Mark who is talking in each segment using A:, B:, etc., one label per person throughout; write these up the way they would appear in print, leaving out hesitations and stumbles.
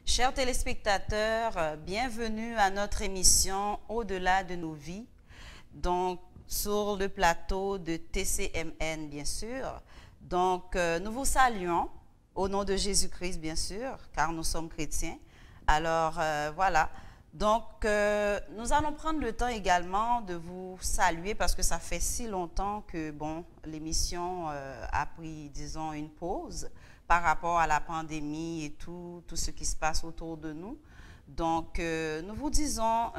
A: Chers téléspectateurs, bienvenue à notre émission Au-delà de nos vies. Donc, sur le plateau de TCMN, bien sûr. Donc, nous vous saluons au nom de Jésus-Christ, bien sûr, car nous sommes chrétiens. Alors, voilà. Donc, nous allons prendre le temps également de vous saluer parce que ça fait si longtemps que, bon, l'émission a pris, disons, une pause par rapport à la pandémie et tout ce qui se passe autour de nous. Donc, nous vous disons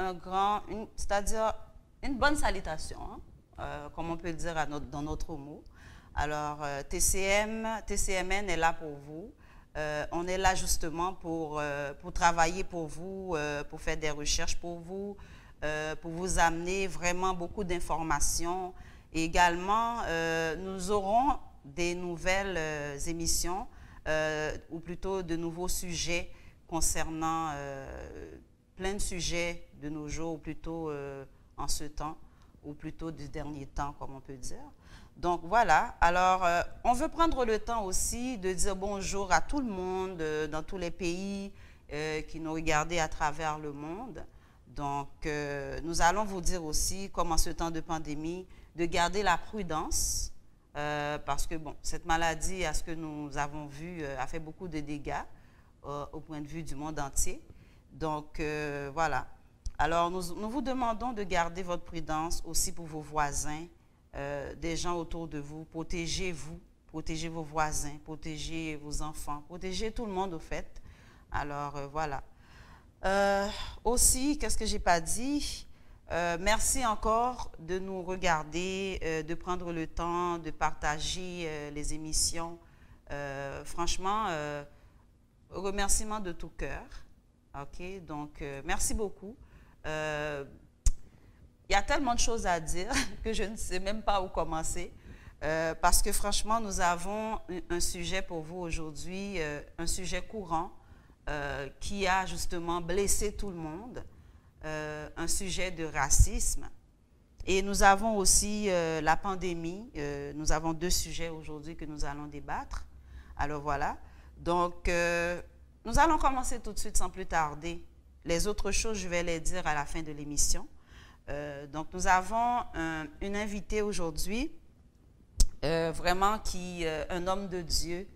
A: c'est-à-dire une bonne salutation, hein, comme on peut le dire dans notre mot. Alors, TCMN est là pour vous. On est là justement pour travailler pour vous, pour faire des recherches pour vous amener vraiment beaucoup d'informations. Et également, nous aurons des nouvelles émissions, ou plutôt de nouveaux sujets concernant plein de sujets de nos jours, ou plutôt en ce temps, ou plutôt du dernier temps, comme on peut dire. Donc voilà, alors on veut prendre le temps aussi de dire bonjour à tout le monde dans tous les pays qui nous regardent à travers le monde. Donc nous allons vous dire aussi, comme en ce temps de pandémie, de garder la prudence parce que bon, cette maladie, à ce que nous avons vu, a fait beaucoup de dégâts au point de vue du monde entier. Donc voilà, alors nous vous demandons de garder votre prudence aussi pour vos voisins, des gens autour de vous. Protégez-vous, protégez vos voisins, protégez vos enfants, protégez tout le monde au fait. Alors voilà. Aussi, qu'est-ce que j'ai pas dit? Merci encore de nous regarder, de prendre le temps de partager les émissions. Franchement, remerciement de tout cœur. Ok, donc merci beaucoup. Il y a tellement de choses à dire que je ne sais même pas où commencer. Parce que franchement, nous avons un sujet pour vous aujourd'hui, un sujet courant qui a justement blessé tout le monde, un sujet de racisme. Et nous avons aussi la pandémie. Nous avons deux sujets aujourd'hui que nous allons débattre. Alors voilà. Donc, nous allons commencer tout de suite sans plus tarder. Les autres choses, je vais les dire à la fin de l'émission. Donc, nous avons une invitée aujourd'hui, vraiment un homme de Dieu,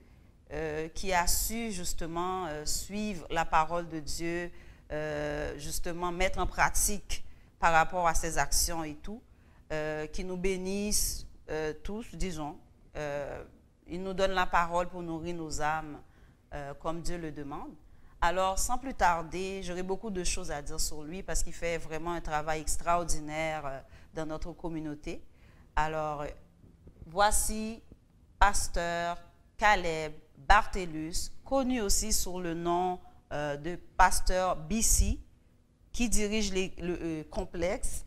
A: qui a su justement suivre la parole de Dieu, justement mettre en pratique par rapport à ses actions et tout, qui nous bénisse tous, disons. Il nous donne la parole pour nourrir nos âmes comme Dieu le demande. Alors, sans plus tarder, j'aurai beaucoup de choses à dire sur lui parce qu'il fait vraiment un travail extraordinaire dans notre communauté. Alors, voici Pasteur Caleb Bartellus, connu aussi sous le nom de Pasteur BC, qui dirige le complexe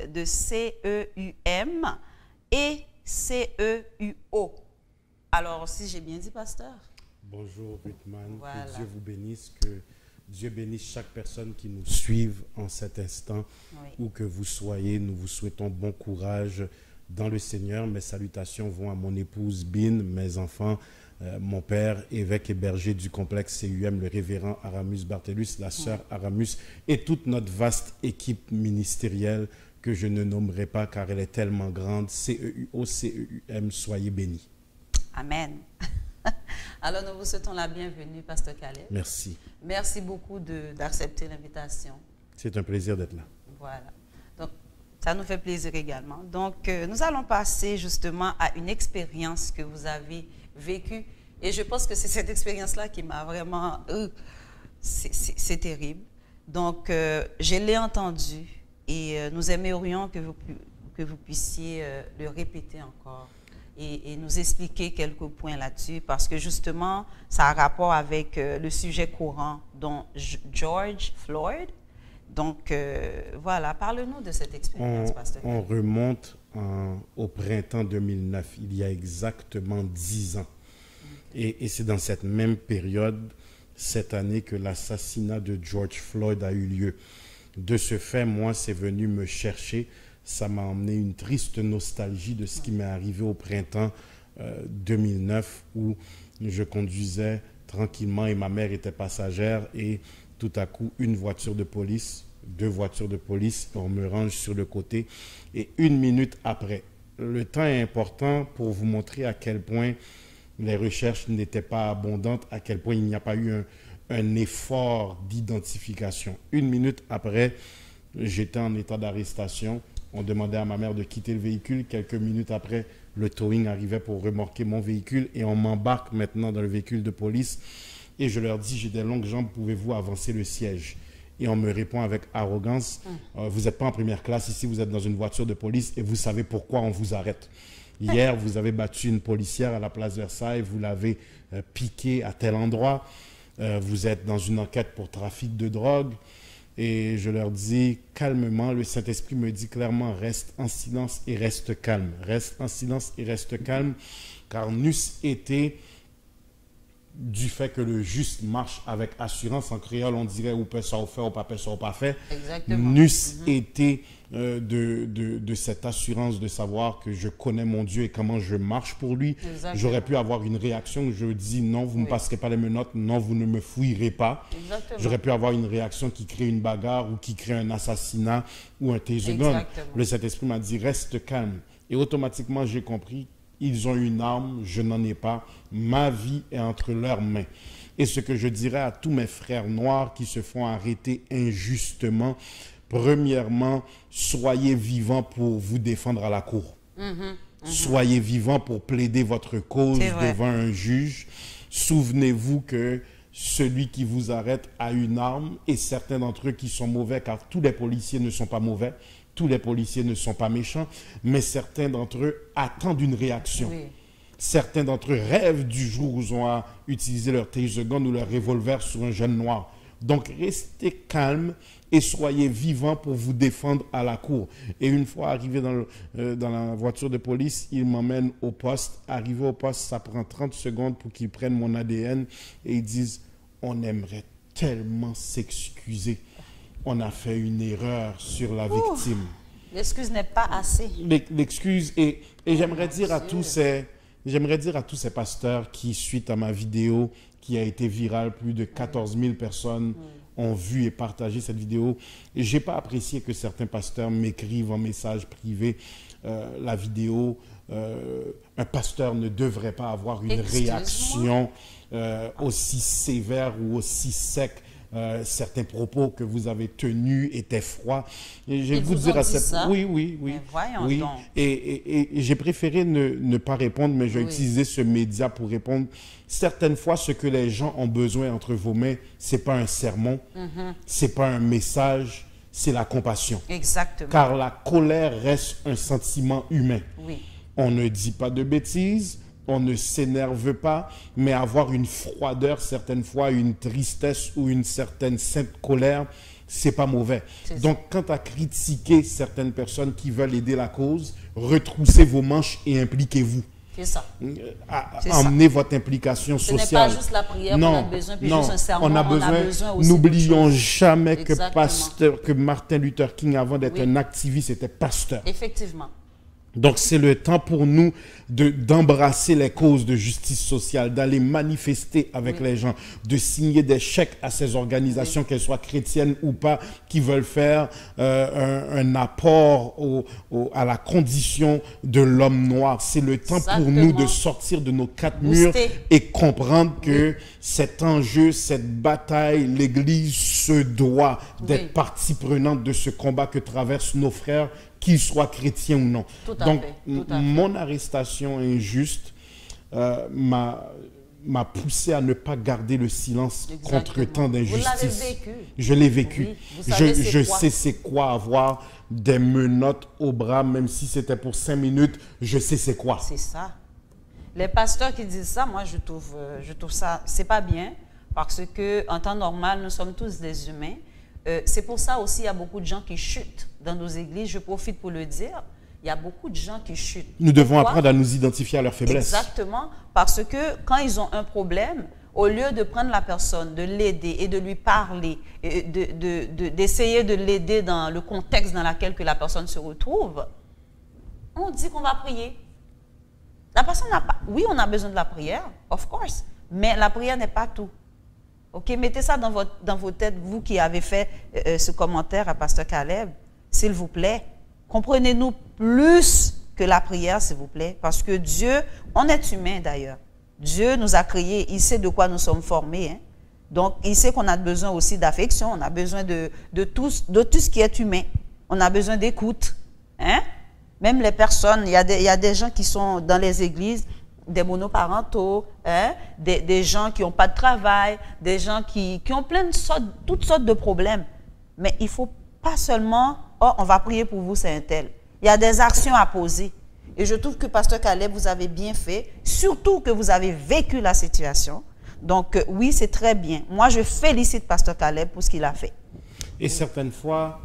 A: de CEUM et CEUO. Alors, si j'ai bien dit, Pasteur?
B: Bonjour Ruthman,
A: voilà.
B: Que Dieu vous bénisse, que Dieu bénisse chaque personne qui nous suive en cet instant, oui. Où que vous soyez. Nous vous souhaitons bon courage dans le Seigneur. Mes salutations vont à mon épouse Bin, mes enfants, mon père, évêque et berger du complexe CUM, le révérend Aramus Bartellus, la sœur Aramus et toute notre vaste équipe ministérielle que je ne nommerai pas car elle est tellement grande. CEUO, CEUM, soyez bénis.
A: Amen. Alors, nous vous souhaitons la bienvenue, Pasteur Caleb.
B: Merci.
A: Merci beaucoup d'accepter l'invitation.
B: C'est un plaisir d'être là.
A: Voilà. Donc, ça nous fait plaisir également. Donc, nous allons passer justement à une expérience que vous avez vécue. Et je pense que c'est cette expérience-là qui m'a vraiment... c'est terrible. Donc, je l'ai entendu et nous aimerions que vous puissiez le répéter encore. Et nous expliquer quelques points là-dessus parce que justement, ça a rapport avec le sujet courant dont George Floyd. Donc, voilà, parle-nous de cette expérience, Pasteur.
B: On remonte au printemps 2009, il y a exactement 10 ans. Okay. Et c'est dans cette même période, cette année, que l'assassinat de George Floyd a eu lieu. De ce fait, moi, c'est venu me chercher. Ça m'a emmené une triste nostalgie de ce qui m'est arrivé au printemps 2009 où je conduisais tranquillement et ma mère était passagère et tout à coup, une voiture de police, 2 voitures de police, on me range sur le côté et 1 minute après. Le temps est important pour vous montrer à quel point les recherches n'étaient pas abondantes, à quel point il n'y a pas eu un effort d'identification. 1 minute après, j'étais en état d'arrestation. On demandait à ma mère de quitter le véhicule. Quelques minutes après, le towing arrivait pour remorquer mon véhicule et on m'embarque maintenant dans le véhicule de police. Et je leur dis, j'ai des longues jambes, pouvez-vous avancer le siège? Et on me répond avec arrogance, vous n'êtes pas en première classe ici, vous êtes dans une voiture de police et vous savez pourquoi on vous arrête. Hier, vous avez battu une policière à la place Versailles, vous l'avez piquée à tel endroit, vous êtes dans une enquête pour trafic de drogue. Et je leur dis calmement, le Saint-Esprit me dit clairement, reste en silence et reste calme. Reste en silence et reste calme, car n'eût été du fait que le juste marche avec assurance, en créole on dirait ou peut ça ou fait ou pas peut ça ou pas fait, n'eût été de cette assurance de savoir que je connais mon Dieu et comment je marche pour lui. J'aurais pu avoir une réaction où je dis non, vous ne me passerez pas les menottes, non, vous ne me fouillerez pas. J'aurais pu avoir une réaction qui crée une bagarre ou qui crée un assassinat ou un taser gun. Le Saint-Esprit m'a dit reste calme et automatiquement j'ai compris. Ils ont une arme, je n'en ai pas. Ma vie est entre leurs mains. Et ce que je dirais à tous mes frères noirs qui se font arrêter injustement, premièrement, soyez vivants pour vous défendre à la cour. Soyez vivants pour plaider votre cause devant un juge. Souvenez-vous que celui qui vous arrête a une arme et certains d'entre eux qui sont mauvais, car tous les policiers ne sont pas mauvais. Tous les policiers ne sont pas méchants, mais certains d'entre eux attendent une réaction. Certains d'entre eux rêvent du jour où ils ont utilisé leur taser gun ou leur revolver sur un jeune noir. Donc, restez calme et soyez vivants pour vous défendre à la cour. Et une fois arrivé dans la voiture de police, ils m'emmènent au poste. Arrivé au poste, ça prend 30 secondes pour qu'ils prennent mon ADN et ils disent « On aimerait tellement s'excuser. On a fait une erreur sur la victime. »
A: L'excuse n'est pas assez.
B: L'excuse, et j'aimerais dire à tous ces pasteurs qui, suite à ma vidéo qui a été virale, plus de 14 000 personnes ont vu et partagé cette vidéo. Je n'ai pas apprécié que certains pasteurs m'écrivent en message privé la vidéo. Un pasteur ne devrait pas avoir une réaction aussi sévère ou aussi sec. Certains propos que vous avez tenus étaient froids. Et je vais vous dire à ça. Oui.
A: Donc.
B: Et j'ai préféré ne pas répondre, mais j'ai utilisé ce média pour répondre. Certaines fois, ce que les gens ont besoin entre vos mains, c'est pas un sermon, c'est pas un message, c'est la compassion.
A: Exactement.
B: Car la colère reste un sentiment humain. On ne dit pas de bêtises. On ne s'énerve pas, mais avoir une froideur, certaines fois, une tristesse ou une certaine sainte colère, c'est pas mauvais. Donc, quant à critiquer certaines personnes qui veulent aider la cause, retroussez vos manches et impliquez-vous.
A: C'est ça.
B: Emmenez votre implication sociale.
A: Ce n'est pas juste la prière qu'on a besoin, puis juste un sermon,
B: on a besoin aussi. N'oublions jamais que Martin Luther King, avant d'être un activiste, était pasteur.
A: Effectivement.
B: Donc, c'est le temps pour nous d'embrasser les causes de justice sociale, d'aller manifester avec les gens, de signer des chèques à ces organisations, qu'elles soient chrétiennes ou pas, qui veulent faire un apport à la condition de l'homme noir. C'est le temps pour nous de sortir de nos 4 murs et comprendre que cet enjeu, cette bataille, l'Église se doit d'être partie prenante de ce combat que traversent nos frères, qu'ils soient chrétiens ou non. Donc, mon arrestation injuste m'a poussé à ne pas garder le silence contre tant d'injustice. Je l'ai vécu. Je sais c'est quoi avoir des menottes au bras, même si c'était pour 5 minutes, je sais c'est quoi.
A: C'est ça. Les pasteurs qui disent ça, moi je trouve ça, c'est pas bien, parce que en temps normal, nous sommes tous des humains. C'est pour ça aussi il y a beaucoup de gens qui chutent dans nos églises. Je profite pour le dire. Il y a beaucoup de gens qui chutent.
B: Nous devons apprendre à nous identifier à leurs faiblesses.
A: Exactement. Parce que quand ils ont un problème, au lieu de prendre la personne, de l'aider et de lui parler, d'essayer de l'aider dans le contexte dans lequel que la personne se retrouve, on dit qu'on va prier. La personne n'a pas... Oui, on a besoin de la prière, of course. Mais la prière n'est pas tout. Ok, mettez ça dans vos têtes, vous qui avez fait ce commentaire à Pasteur Caleb, s'il vous plaît. Comprenez-nous plus que la prière, s'il vous plaît, parce que Dieu, on est humain d'ailleurs. Dieu nous a créés, il sait de quoi nous sommes formés. Hein? Donc, il sait qu'on a besoin aussi d'affection, on a besoin de tout ce qui est humain. On a besoin d'écoute. Hein? Même les personnes, il y a des gens qui sont dans les églises, des monoparentaux, hein? Des gens qui n'ont pas de travail, des gens qui ont toutes sortes de problèmes. Mais il ne faut pas seulement, oh, on va prier pour vous, c'est un tel. Il y a des actions à poser. Et je trouve que Pasteur Caleb, vous avez bien fait, surtout que vous avez vécu la situation. Donc, oui, c'est très bien. Moi, je félicite Pasteur Caleb pour ce qu'il a fait.
B: Et certaines fois,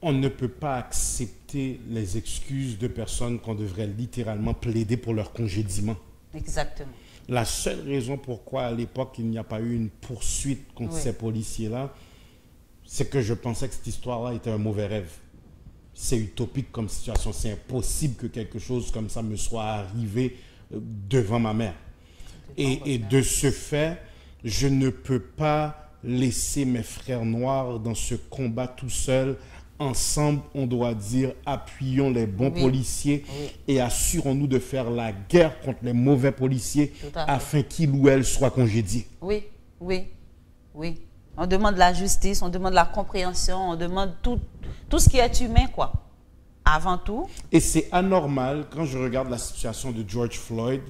B: on ne peut pas accepter les excuses de personnes qu'on devrait littéralement plaider pour leur congédiement.
A: Exactement.
B: La seule raison pourquoi à l'époque il n'y a pas eu une poursuite contre ces policiers-là, c'est que je pensais que cette histoire-là était un mauvais rêve. C'est utopique comme situation. C'est impossible que quelque chose comme ça me soit arrivé devant ma mère. Et de ce fait, je ne peux pas laisser mes frères noirs dans ce combat tout seul. Ensemble, on doit dire, appuyons les bons policiers et assurons-nous de faire la guerre contre les mauvais policiers afin qu'ils ou elles soient congédiés.
A: Oui, oui, oui. On demande la justice, on demande la compréhension, on demande tout ce qui est humain, quoi. Avant tout.
B: Et c'est anormal, quand je regarde la situation de George Floyd,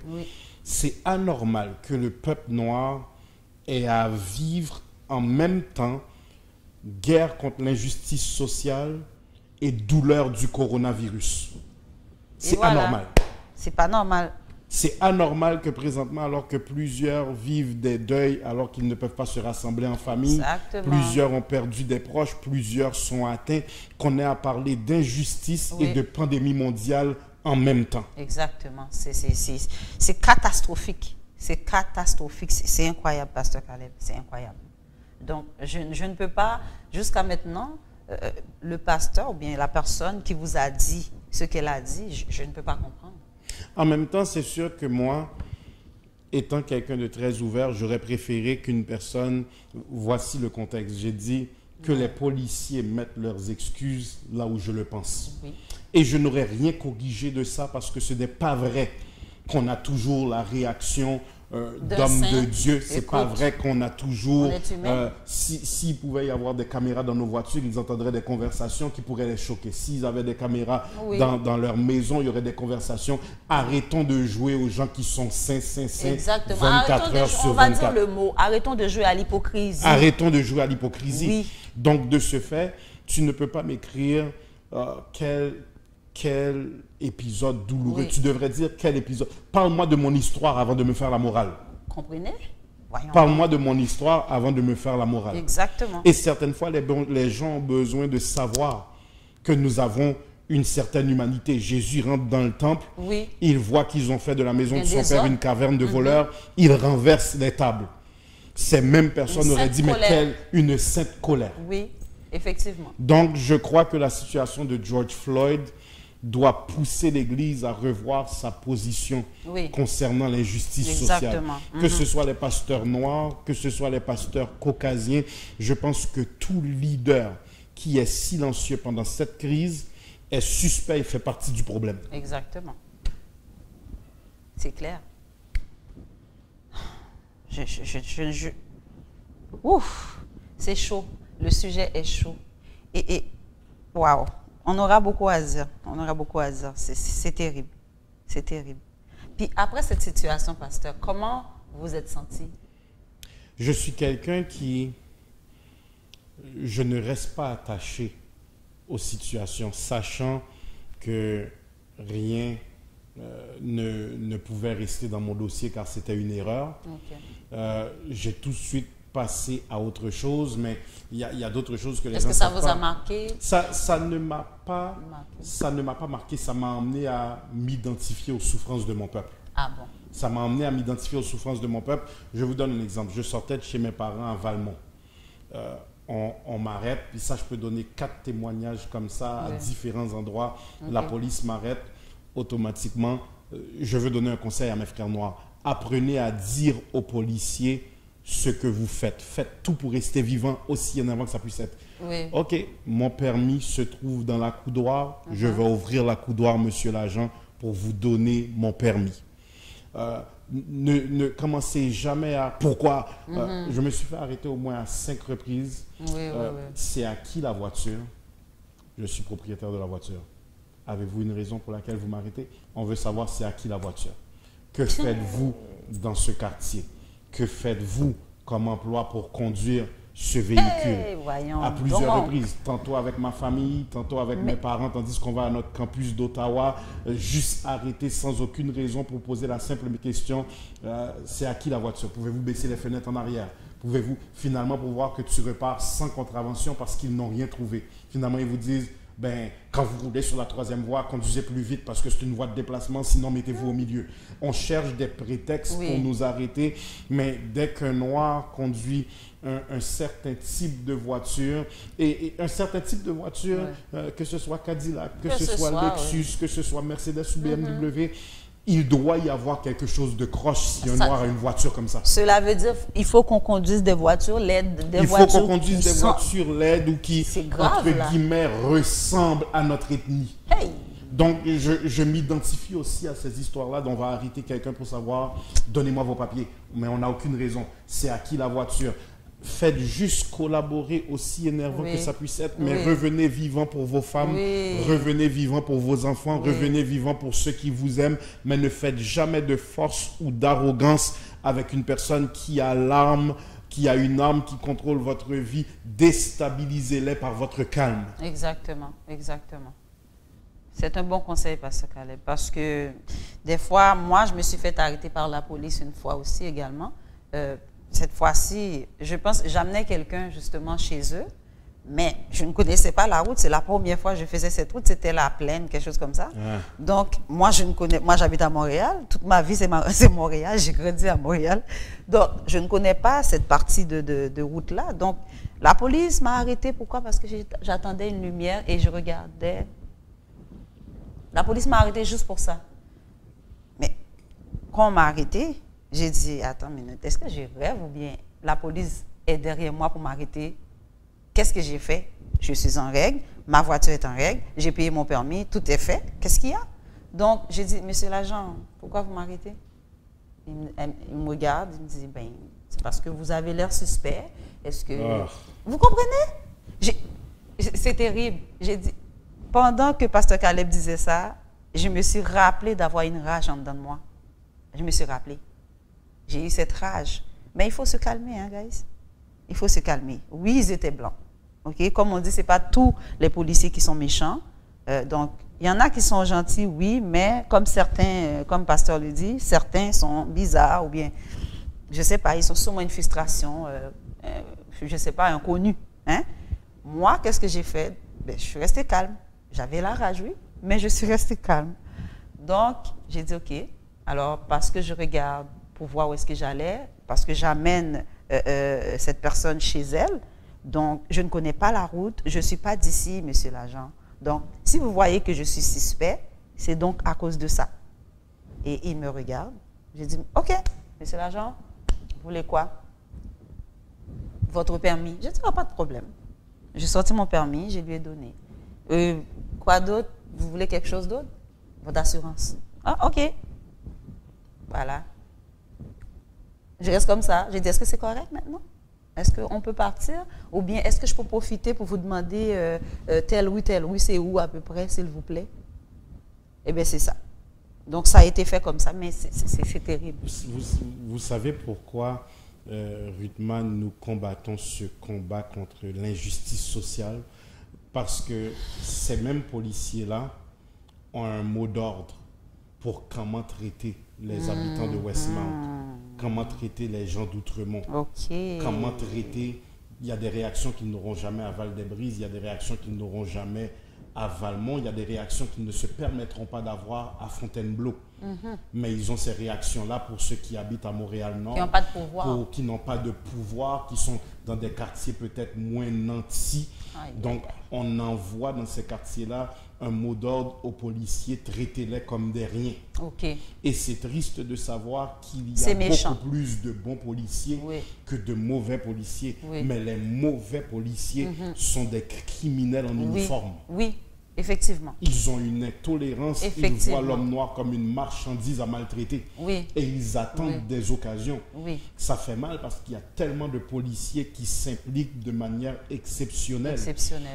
B: c'est anormal que le peuple noir ait à vivre en même temps guerre contre l'injustice sociale et douleur du coronavirus. C'est anormal.
A: C'est pas normal.
B: C'est anormal que présentement, alors que plusieurs vivent des deuils, alors qu'ils ne peuvent pas se rassembler en famille, plusieurs ont perdu des proches, plusieurs sont atteints, qu'on ait à parler d'injustice et de pandémie mondiale en même temps.
A: Exactement. C'est catastrophique. C'est catastrophique. C'est incroyable, Pasteur Caleb. C'est incroyable. Donc, je ne peux pas, jusqu'à maintenant, le pasteur ou bien la personne qui vous a dit ce qu'elle a dit, je ne peux pas comprendre.
B: En même temps, c'est sûr que moi, étant quelqu'un de très ouvert, j'aurais préféré qu'une personne, voici le contexte, j'ai dit que les policiers mettent leurs excuses là où je le pense. Et je n'aurais rien corrigé de ça parce que ce n'est pas vrai qu'on a toujours la réaction d'homme de Dieu. C'est pas vrai qu'on a toujours... S'il pouvait y avoir des caméras dans nos voitures, ils entendraient des conversations qui pourraient les choquer. S'ils avaient des caméras dans leur maison, il y aurait des conversations. Arrêtons de jouer aux gens qui sont saints,
A: Exactement.
B: 24 heures sur 24.
A: On va dire le mot. Arrêtons de jouer à l'hypocrisie.
B: Arrêtons de jouer à l'hypocrisie. Donc, de ce fait, tu ne peux pas m'écrire quel épisode douloureux. Tu devrais dire quel épisode. Parle-moi de mon histoire avant de me faire la morale.
A: Comprenez?
B: Parle-moi de mon histoire avant de me faire la morale.
A: Exactement.
B: Et certaines fois, les gens ont besoin de savoir que nous avons une certaine humanité. Jésus rentre dans le temple, il voit qu'ils ont fait de la maison de son père une caverne de voleurs, il renverse les tables. Ces mêmes personnes auraient dit, mais quelle une sainte colère.
A: Oui, effectivement.
B: Donc, je crois que la situation de George Floyd doit pousser l'Église à revoir sa position concernant l'injustice sociale. Que ce soit les pasteurs noirs, que ce soit les pasteurs caucasiens, je pense que tout leader qui est silencieux pendant cette crise est suspect et fait partie du problème.
A: Exactement. C'est clair. Ouf, c'est chaud. Le sujet est chaud. Et waouh. On aura beaucoup à dire. On aura beaucoup à dire. C'est terrible. C'est terrible. Puis après cette situation, pasteur, comment vous êtes senti?
B: Je suis quelqu'un qui... Je ne reste pas attaché aux situations, sachant que rien ne pouvait rester dans mon dossier car c'était une erreur. J'ai tout de suite passé à autre chose, mais il y a d'autres choses que les gens...
A: Est-ce que ça vous a marqué?
B: Ça ne m'a pas marqué, ça m'a amené à m'identifier aux souffrances de mon peuple.
A: Ah bon?
B: Ça m'a amené à m'identifier aux souffrances de mon peuple. Je vous donne un exemple. Je sortais de chez mes parents à Valmont. On m'arrête, puis ça, je peux donner 4 témoignages comme ça à différents endroits. La police m'arrête automatiquement. Je veux donner un conseil à mes frères noirs. apprenez à dire aux policiers ce que vous faites. Faites tout pour rester vivant aussi en avant que ça puisse être.
A: Oui.
B: OK, mon permis se trouve dans la coudoir. Je vais ouvrir la coudoir, monsieur l'agent, pour vous donner mon permis. Ne commencez jamais à... Pourquoi? Je me suis fait arrêter au moins à 5 reprises. C'est à qui la voiture? Je suis propriétaire de la voiture. Avez-vous une raison pour laquelle vous m'arrêtez? On veut savoir c'est à qui la voiture. Que faites-vous dans ce quartier? Que faites-vous comme emploi pour conduire ce véhicule? À plusieurs reprises, tantôt avec ma famille, tantôt avec mes parents, tandis qu'on va à notre campus d'Ottawa, juste arrêter sans aucune raison pour poser la simple question, c'est à qui la voiture? Pouvez-vous baisser les fenêtres en arrière? Pouvez-vous finalement pouvoir que tu repars sans contravention parce qu'ils n'ont rien trouvé? Finalement, ils vous disent, ben, quand vous roulez sur la 3e voie, conduisez plus vite parce que c'est une voie de déplacement, sinon mettez-vous au milieu. On cherche des prétextes pour nous arrêter, mais dès qu'un noir conduit un certain type de voiture, et un certain type de voiture, que ce soit Cadillac, que ce soit Lexus, que ce soit Mercedes ou BMW, il doit y avoir quelque chose de croche si un noir a une voiture comme ça.
A: Cela veut dire qu'il faut qu'on conduise des voitures LED,
B: il faut qu'on conduise des voitures LED ou qui, entre guillemets, ressemblent à notre ethnie.
A: Hey.
B: Donc, je m'identifie aussi à ces histoires-là dont on va arrêter quelqu'un pour savoir, donnez-moi vos papiers. Mais on n'a aucune raison. C'est à qui la voiture? Faites juste collaborer, aussi énervant que ça puisse être, mais revenez vivant pour vos femmes, revenez vivant pour vos enfants, revenez vivant pour ceux qui vous aiment, mais ne faites jamais de force ou d'arrogance avec une personne qui a l'arme, qui a une arme qui contrôle votre vie. Déstabilisez-les par votre calme.
A: Exactement, exactement. C'est un bon conseil, Pasteur Caleb, parce que des fois, moi, je me suis fait arrêter par la police une fois aussi également. Cette fois-ci, je pense, j'amenais quelqu'un justement chez eux, mais je ne connaissais pas la route. C'est la première fois que je faisais cette route, c'était la plaine, quelque chose comme ça. Donc, moi, j'habite à Montréal. Toute ma vie, c'est Montréal. J'ai grandi à Montréal. Donc, je ne connais pas cette partie de route-là. Donc, la police m'a arrêté. Pourquoi? Parce que j'attendais une lumière et je regardais. La police m'a arrêté juste pour ça. Mais quand on m'a arrêté, j'ai dit, attends une minute, est-ce que je rêve ou bien la police est derrière moi pour m'arrêter? Qu'est-ce que j'ai fait? Je suis en règle, ma voiture est en règle, j'ai payé mon permis, tout est fait. Qu'est-ce qu'il y a? Donc, j'ai dit, monsieur l'agent, pourquoi vous m'arrêtez? Il me regarde, il me dit, ben, c'est parce que vous avez l'air suspect. Est-ce que... Vous comprenez? C'est terrible. J'ai dit, pendant que Pasteur Caleb disait ça, je me suis rappelé d'avoir une rage en dedans de moi. Je me suis rappelé. J'ai eu cette rage. Mais il faut se calmer, hein, guys. Il faut se calmer. Oui, ils étaient blancs. Okay? Comme on dit, ce n'est pas tous les policiers qui sont méchants. Donc, il y en a qui sont gentils, oui, mais comme certains, comme Pasteur le dit, certains sont bizarres ou bien, je ne sais pas, ils sont sûrement une frustration, je ne sais pas, inconnue. Hein? Moi, qu'est-ce que j'ai fait? Ben, je suis restée calme. J'avais la rage, oui, mais je suis restée calme. Donc, j'ai dit, OK, alors, parce que je regarde pour voir où est-ce que j'allais, parce que j'amène cette personne chez elle. Donc, je ne connais pas la route. Je ne suis pas d'ici, monsieur l'agent. Donc, si vous voyez que je suis suspect, c'est donc à cause de ça. Et il me regarde. J'ai dit, OK, monsieur l'agent, vous voulez quoi? Votre permis. J'ai dit, pas de problème. J'ai sorti mon permis, je lui ai donné. Quoi d'autre? Vous voulez quelque chose d'autre? Votre assurance. Ah, OK. Voilà. Je reste comme ça. J'ai dit, est-ce que c'est correct maintenant? Est-ce qu'on peut partir? Ou bien, est-ce que je peux profiter pour vous demander tel rue, c'est où à peu près, s'il vous plaît? Eh bien, c'est ça. Donc, ça a été fait comme ça, mais c'est terrible.
B: Vous savez pourquoi, Ruthman, nous combattons ce combat contre l'injustice sociale? Parce que ces mêmes policiers-là ont un mot d'ordre pour comment traiter les habitants de Westmount, comment traiter les gens d'Outremont, comment traiter... Il y a des réactions qu'ils n'auront jamais à Val-des-Brises, il y a des réactions qu'ils n'auront jamais à Valmont, il y a des réactions qu'ils ne se permettront pas d'avoir à Fontainebleau. Mais ils ont ces réactions-là pour ceux qui habitent à Montréal-Nord,
A: qui n'ont pas de pouvoir,
B: qui n'ont pas de pouvoir, qui sont dans des quartiers peut-être moins nantis. Donc, on envoie dans ces quartiers-là un mot d'ordre aux policiers, traitez-les comme des riens.
A: OK.
B: Et c'est triste de savoir qu'il y
A: C'est
B: a
A: méchant.
B: beaucoup plus de bons policiers que de mauvais policiers. Mais les mauvais policiers sont des criminels en uniforme.
A: Oui, effectivement.
B: Ils ont une intolérance, ils voient l'homme noir comme une marchandise à maltraiter.
A: Oui.
B: Et ils attendent des occasions.
A: Oui.
B: Ça fait mal parce qu'il y a tellement de policiers qui s'impliquent de manière exceptionnelle.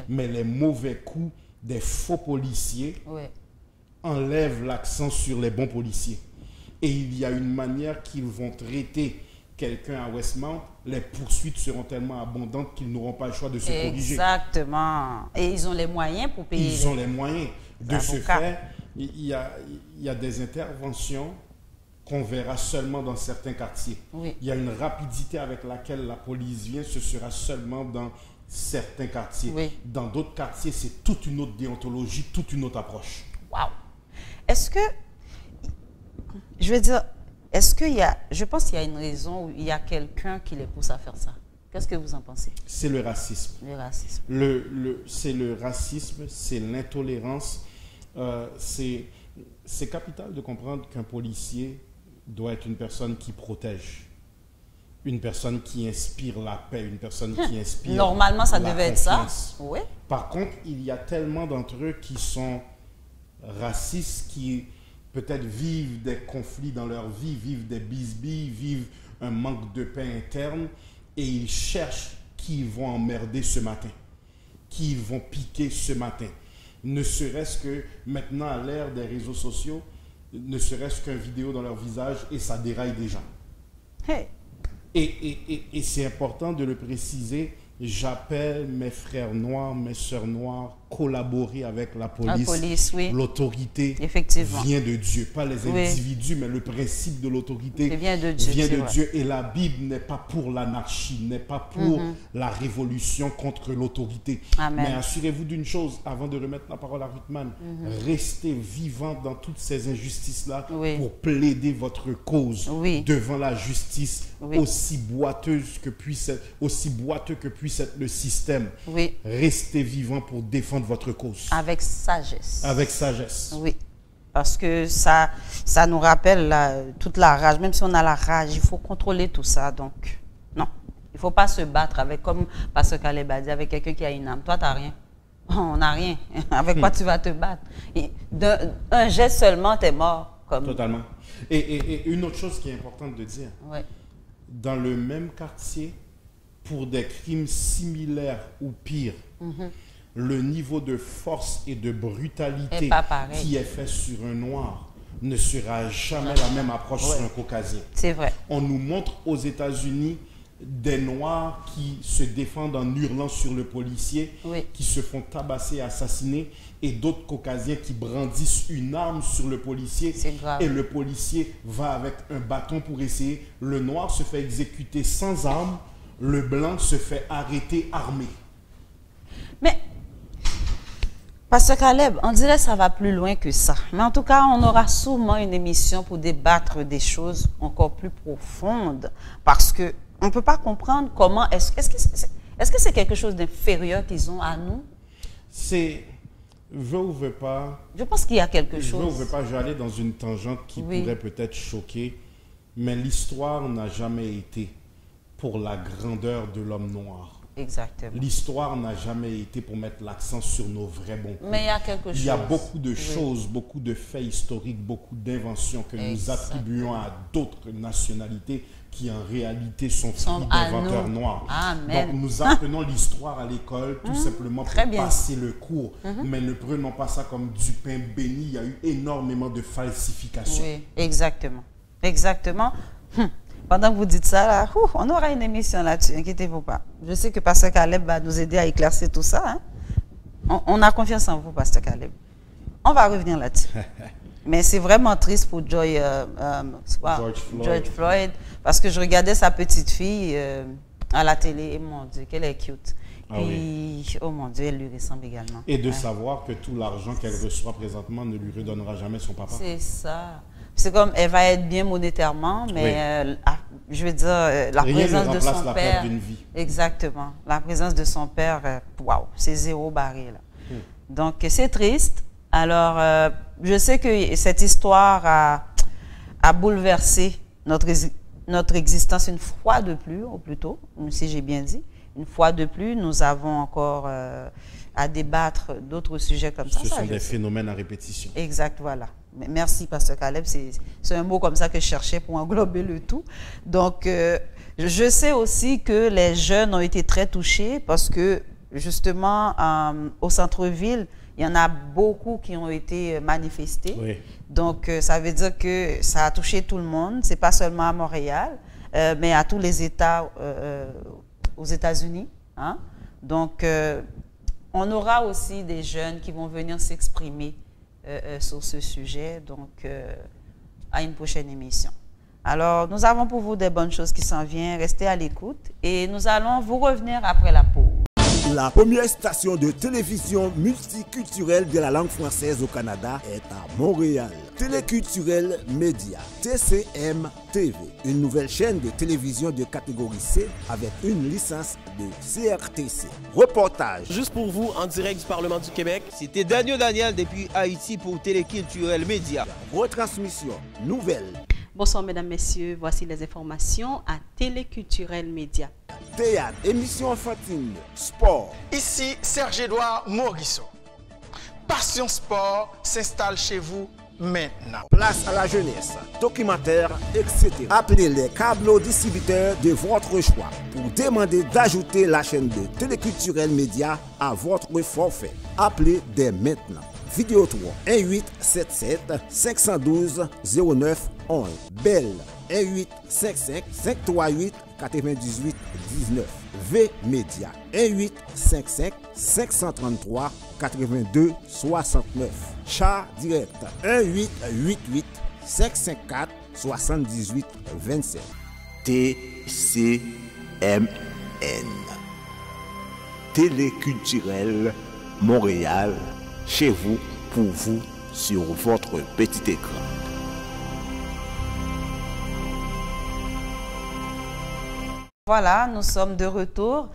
B: Mais les mauvais coups des faux policiers enlèvent l'accent sur les bons policiers. Et il y a une manière qu'ils vont traiter quelqu'un à Westmount, les poursuites seront tellement abondantes qu'ils n'auront pas le choix de se corriger.
A: Exactement. Et ils ont les moyens pour payer.
B: Ils ont les moyens. De ce fait, il y a des interventions qu'on verra seulement dans certains quartiers.
A: Oui.
B: Il y a une rapidité avec laquelle la police vient, ce sera seulement dans certains quartiers.
A: Oui.
B: Dans d'autres quartiers, c'est toute une autre déontologie, toute une autre approche.
A: Wow. Est-ce que, je veux dire, est-ce qu'il y a, je pense qu'il y a une raison où il y a quelqu'un qui les pousse à faire ça. Qu'est-ce que vous en pensez?
B: C'est le racisme.
A: Le racisme.
B: C'est le racisme, c'est l'intolérance. C'est capital de comprendre qu'un policier doit être une personne qui protège. Une personne qui inspire la paix, une personne qui inspire
A: normalement, ça devait être ça. Oui.
B: Par contre, il y a tellement d'entre eux qui sont racistes, qui peut-être vivent des conflits dans leur vie, vivent des bisbilles, vivent un manque de paix interne, et ils cherchent qui ils vont emmerder ce matin, qui ils vont piquer ce matin. Ne serait-ce que maintenant, à l'ère des réseaux sociaux, ne serait-ce qu'une vidéo dans leur visage et ça déraille déjà.
A: Hey.
B: Et c'est important de le préciser, j'appelle mes frères noirs, mes sœurs noires, collaborer avec la police.
A: Oui.
B: L'autorité
A: Effectivement.
B: vient de Dieu, pas les individus, mais le principe de l'autorité
A: vient de Dieu.
B: Et la Bible n'est pas pour l'anarchie, n'est pas pour la révolution contre l'autorité. Mais assurez-vous d'une chose, avant de remettre la parole à Ruthman, restez vivant dans toutes ces injustices-là pour plaider votre cause devant la justice, aussi boiteuse que puisse être, aussi boiteux que puisse être le système. Restez vivant pour défendre votre cause.
A: Avec sagesse.
B: Avec sagesse.
A: Oui. Parce que ça nous rappelle toute la rage. Même si on a la rage, il faut contrôler tout ça. Donc, non. Il ne faut pas se battre avec, comme Pasteur Caleb a dit, avec quelqu'un qui a une âme. Toi, tu n'as rien. On n'a rien. Avec quoi tu vas te battre? Un geste seulement, tu es mort.
B: Totalement. Et une autre chose qui est importante de dire. Dans le même quartier, pour des crimes similaires ou pires, le niveau de force et de brutalité qui est fait sur un noir ne sera jamais la même approche sur un caucasien.
A: C'est vrai.
B: On nous montre aux États-Unis des noirs qui se défendent en hurlant sur le policier, qui se font tabasser et assassiner, et d'autres caucasiens qui brandissent une arme sur le policier, et le policier va avec un bâton pour essayer. Le noir se fait exécuter sans arme, le blanc se fait arrêter armé.
A: Mais, Pasteur Caleb, on dirait que ça va plus loin que ça. Mais en tout cas, on aura sûrement une émission pour débattre des choses encore plus profondes. Parce qu'on ne peut pas comprendre comment... Est-ce que c'est quelque chose d'inférieur qu'ils ont à nous?
B: C'est... Veux ou veux pas...
A: Je pense qu'il y a quelque chose.
B: Veux ou veux pas, je vais aller dans une tangente qui pourrait peut-être choquer. Mais l'histoire n'a jamais été pour la grandeur de l'homme noir.
A: Exactement.
B: L'histoire n'a jamais été pour mettre l'accent sur nos vrais bons coups.
A: Mais il y a quelque chose.
B: Il y a beaucoup de choses, beaucoup de faits historiques, beaucoup d'inventions que nous attribuons à d'autres nationalités qui en réalité sont fruits d'inventeurs noirs.
A: Amen.
B: Donc nous apprenons l'histoire à l'école tout simplement pour passer le cours. Mais ne prenons pas ça comme du pain béni. Il y a eu énormément de falsifications.
A: Oui, exactement. Exactement. Pendant que vous dites ça, là, on aura une émission là-dessus, inquiétez-vous pas. Je sais que Pasteur Caleb va nous aider à éclaircir tout ça. Hein? On a confiance en vous, Pasteur Caleb. On va revenir là-dessus. Mais c'est vraiment triste pour George Floyd, parce que je regardais sa petite fille à la télé, et mon Dieu, qu'elle est cute. Oh mon Dieu, elle lui ressemble également.
B: Et de savoir que tout l'argent qu'elle reçoit présentement ne lui redonnera jamais son papa.
A: C'est ça. C'est comme, elle va être bien monétairement, mais je veux dire, la présence de son père.
B: Vie.
A: Exactement. La présence de son père, waouh, c'est zéro barré là. Donc, c'est triste, Alors, je sais que cette histoire a bouleversé notre existence une fois de plus, ou plutôt, si j'ai bien dit. Une fois de plus, nous avons encore à débattre d'autres sujets comme ça.
B: Ce sont des phénomènes à répétition.
A: Exact, voilà. Merci, Pasteur Caleb. C'est un mot comme ça que je cherchais pour englober le tout. Donc, je sais aussi que les jeunes ont été très touchés parce que, justement, au centre-ville, il y en a beaucoup qui ont été manifestés. Oui. Donc, ça veut dire que ça a touché tout le monde. Ce n'est pas seulement à Montréal, mais à tous les États aux États-Unis. Hein? Donc, on aura aussi des jeunes qui vont venir s'exprimer sur ce sujet, donc à une prochaine émission. Alors, nous avons pour vous des bonnes choses qui s'en viennent. Restez à l'écoute et nous allons vous revenir après la pause.
C: La première station de télévision multiculturelle de la langue française au Canada est à Montréal. Téléculturel Média, TCM TV, une nouvelle chaîne de télévision de catégorie C avec une licence de CRTC. Reportage.
D: Juste pour vous, en direct du Parlement du Québec.
E: C'était Daniel depuis Haïti pour Téléculturel Média.
C: Retransmission, nouvelles.
F: Bonsoir mesdames, messieurs, voici les informations à Téléculturel Média.
C: Théâtre, émission enfantine, sport.
G: Ici Serge-Édouard Morisseau. Passion Sport s'installe chez vous maintenant.
C: Place à la jeunesse, documentaire, etc. Appelez les câbles distributeurs de votre choix pour demander d'ajouter la chaîne de Téléculturel Média à votre forfait. Appelez dès maintenant. Vidéo 3 1877 512 09 11. Belle 1855 538 98 19. V Média 1855 533 82 69. Char direct 1888 554 78 27. TCMN Téléculturel Montréal, chez vous, pour vous, sur votre petit écran.
A: Voilà, nous sommes de retour,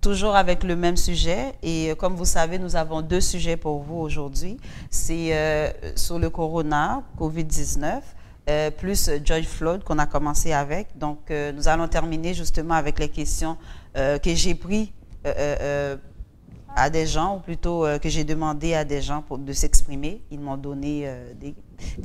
A: toujours avec le même sujet. Et comme vous savez, nous avons deux sujets pour vous aujourd'hui. C'est sur le corona, COVID-19, plus George Floyd qu'on a commencé avec. Donc, nous allons terminer justement avec les questions que j'ai prises à des gens, ou plutôt que j'ai demandé à des gens de s'exprimer. Ils m'ont donné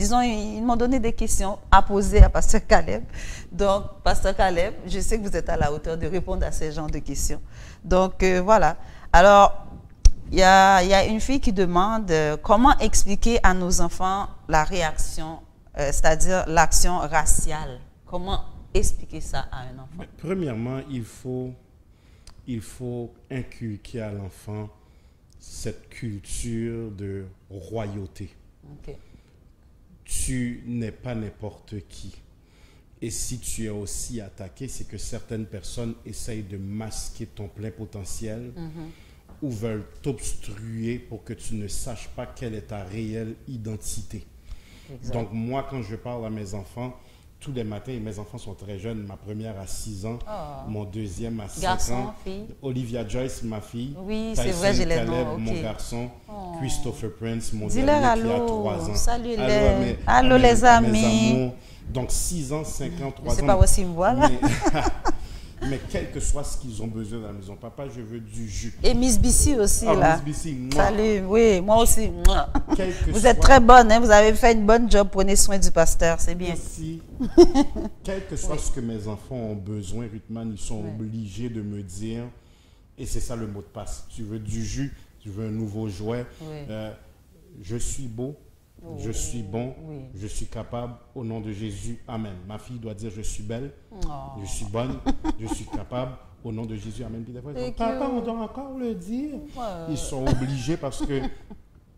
A: ils m'ont donné des questions à poser à Pasteur Caleb. Donc, Pasteur Caleb, je sais que vous êtes à la hauteur de répondre à ces genres de questions. Donc, voilà. Alors, il y a une fille qui demande comment expliquer à nos enfants la réaction, c'est-à-dire l'action raciale. Comment expliquer ça à un enfant?
B: Mais premièrement, il faut inculquer à l'enfant cette culture de royauté. Okay. Tu n'es pas n'importe qui. Et si tu es aussi attaqué, c'est que certaines personnes essayent de masquer ton plein potentiel ou veulent t'obstruer pour que tu ne saches pas quelle est ta réelle identité. Exact. Donc moi, quand je parle à mes enfants, tous les matins, et mes enfants sont très jeunes, ma première a 6 ans, mon deuxième a 5 ans,
F: fille.
B: Olivia Joyce, ma fille,
F: oui, c'est vrai, j'ai les noms, okay.
B: Mon garçon, Christopher Prince, mon dernier qui a 3 ans.
A: Salut allô les amis.
B: Donc 6 ans, 5 ans, 3 ans.
A: C'est pas aussi me voilà.
B: Mais quel que soit ce qu'ils ont besoin dans la maison, papa, je veux du jus.
A: Et Miss Bissy aussi, là.
B: Miss Bissy, moi.
A: Salut, oui, moi aussi. Vous êtes très bonne, hein? Vous avez fait une bonne job, prenez soin du pasteur, c'est bien.
B: Merci. Quel que soit ce que mes enfants ont besoin, Ruthman, ils sont obligés de me dire, et c'est ça le mot de passe, tu veux du jus, tu veux un nouveau jouet, je suis beau. Je suis bon, je suis capable, au nom de Jésus, amen. Ma fille doit dire je suis belle, je suis bonne, je suis capable, au nom de Jésus, amen. Puis des fois, ils disent, papa, on doit encore le dire. Ils sont obligés parce que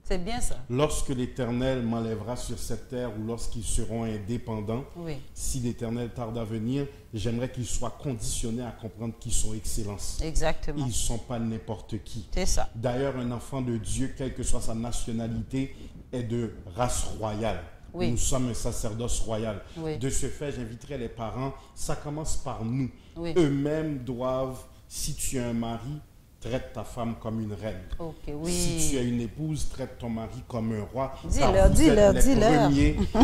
A: c'est bien ça.
B: Lorsque l'Éternel m'enlèvera sur cette terre ou lorsqu'ils seront indépendants, si l'Éternel tarde à venir, j'aimerais qu'ils soient conditionnés à comprendre qu'ils sont excellents.
A: Exactement.
B: Ils ne sont pas n'importe qui.
A: C'est ça.
B: D'ailleurs, un enfant de Dieu, quelle que soit sa nationalité, est de race royale. Nous sommes un sacerdoce royal. De ce fait, j'inviterai les parents, ça commence par nous. Eux-mêmes doivent, si tu es un mari, traite ta femme comme une reine.
A: Ok, oui.
B: Si tu es une épouse, traite ton mari comme un roi.
A: Dis-leur.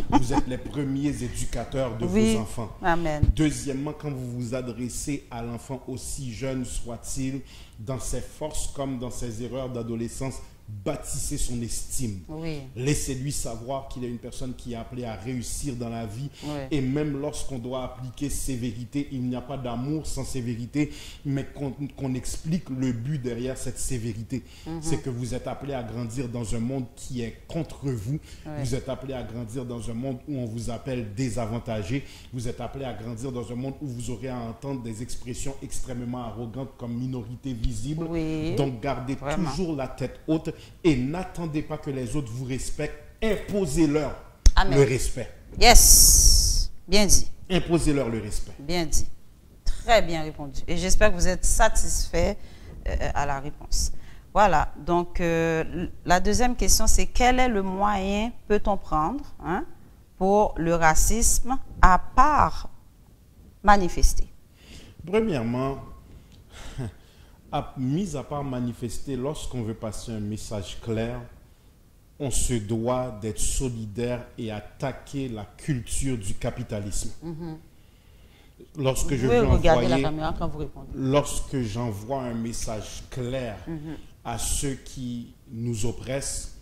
B: Vous êtes les premiers éducateurs de vos enfants.
A: Amen.
B: Deuxièmement, quand vous vous adressez à l'enfant, aussi jeune soit-il, dans ses forces comme dans ses erreurs d'adolescence, bâtissez son estime.
A: Oui.
B: Laissez-lui savoir qu'il est une personne qui est appelée à réussir dans la vie.
A: Oui.
B: Et même lorsqu'on doit appliquer sévérité, il n'y a pas d'amour sans sévérité, mais qu'on explique le but derrière cette sévérité. C'est que vous êtes appelé à grandir dans un monde qui est contre vous.
A: Oui.
B: Vous êtes appelé à grandir dans un monde où on vous appelle désavantagé. Vous êtes appelé à grandir dans un monde où vous aurez à entendre des expressions extrêmement arrogantes comme minorité visible.
A: Oui.
B: Donc gardez toujours la tête haute et n'attendez pas que les autres vous respectent. Imposez-leur le respect.
A: Yes. Bien dit.
B: Imposez-leur le respect.
A: Bien dit. Très bien répondu. Et j'espère que vous êtes satisfait à la réponse. Voilà. Donc, la deuxième question, c'est quel est le moyen peut-on prendre pour le racisme à part manifester?
B: Premièrement, mis à part manifester, lorsqu'on veut passer un message clair, on se doit d'être solidaire et attaquer la culture du capitalisme. Lorsque je veux
A: regarder la caméra quand vous répondez.
B: Lorsque j'envoie un message clair à ceux qui nous oppressent,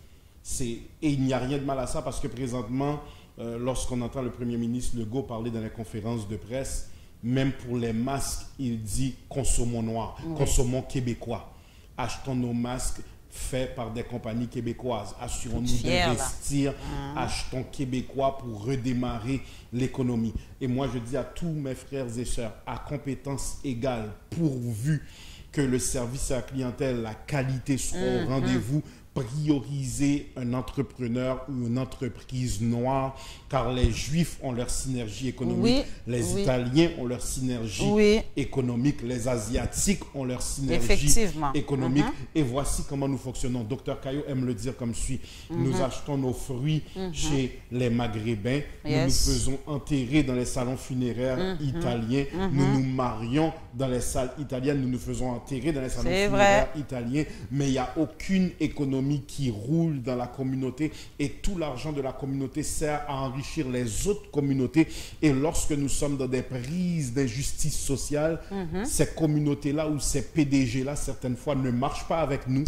B: et il n'y a rien de mal à ça parce que présentement, lorsqu'on entend le Premier ministre Legault parler dans les conférences de presse, même pour les masques, il dit consommons noir, consommons québécois. Achetons nos masques faits par des compagnies québécoises. Assurons-nous d'investir, achetons québécois pour redémarrer l'économie. Et moi, je dis à tous mes frères et sœurs, à compétences égales, pourvu que le service à la clientèle, la qualité soit au rendez-vous, prioriser un entrepreneur ou une entreprise noire, car les Juifs ont leur synergie économique, les Italiens ont leur synergie économique, les Asiatiques ont leur synergie économique. Et voici comment nous fonctionnons. Dr Caillot aime le dire comme suit. Nous achetons nos fruits chez les Maghrébins, nous nous faisons enterrer dans les salons funéraires italiens, nous nous marions dans les salles italiennes, nous nous faisons enterrer dans les salons funéraires italiens, mais il n'y a aucune économie qui roule dans la communauté et tout l'argent de la communauté sert à enrichir les autres communautés. Et lorsque nous sommes dans des prises d'injustice sociale, ces communautés-là ou ces PDG-là, certaines fois, ne marchent pas avec nous,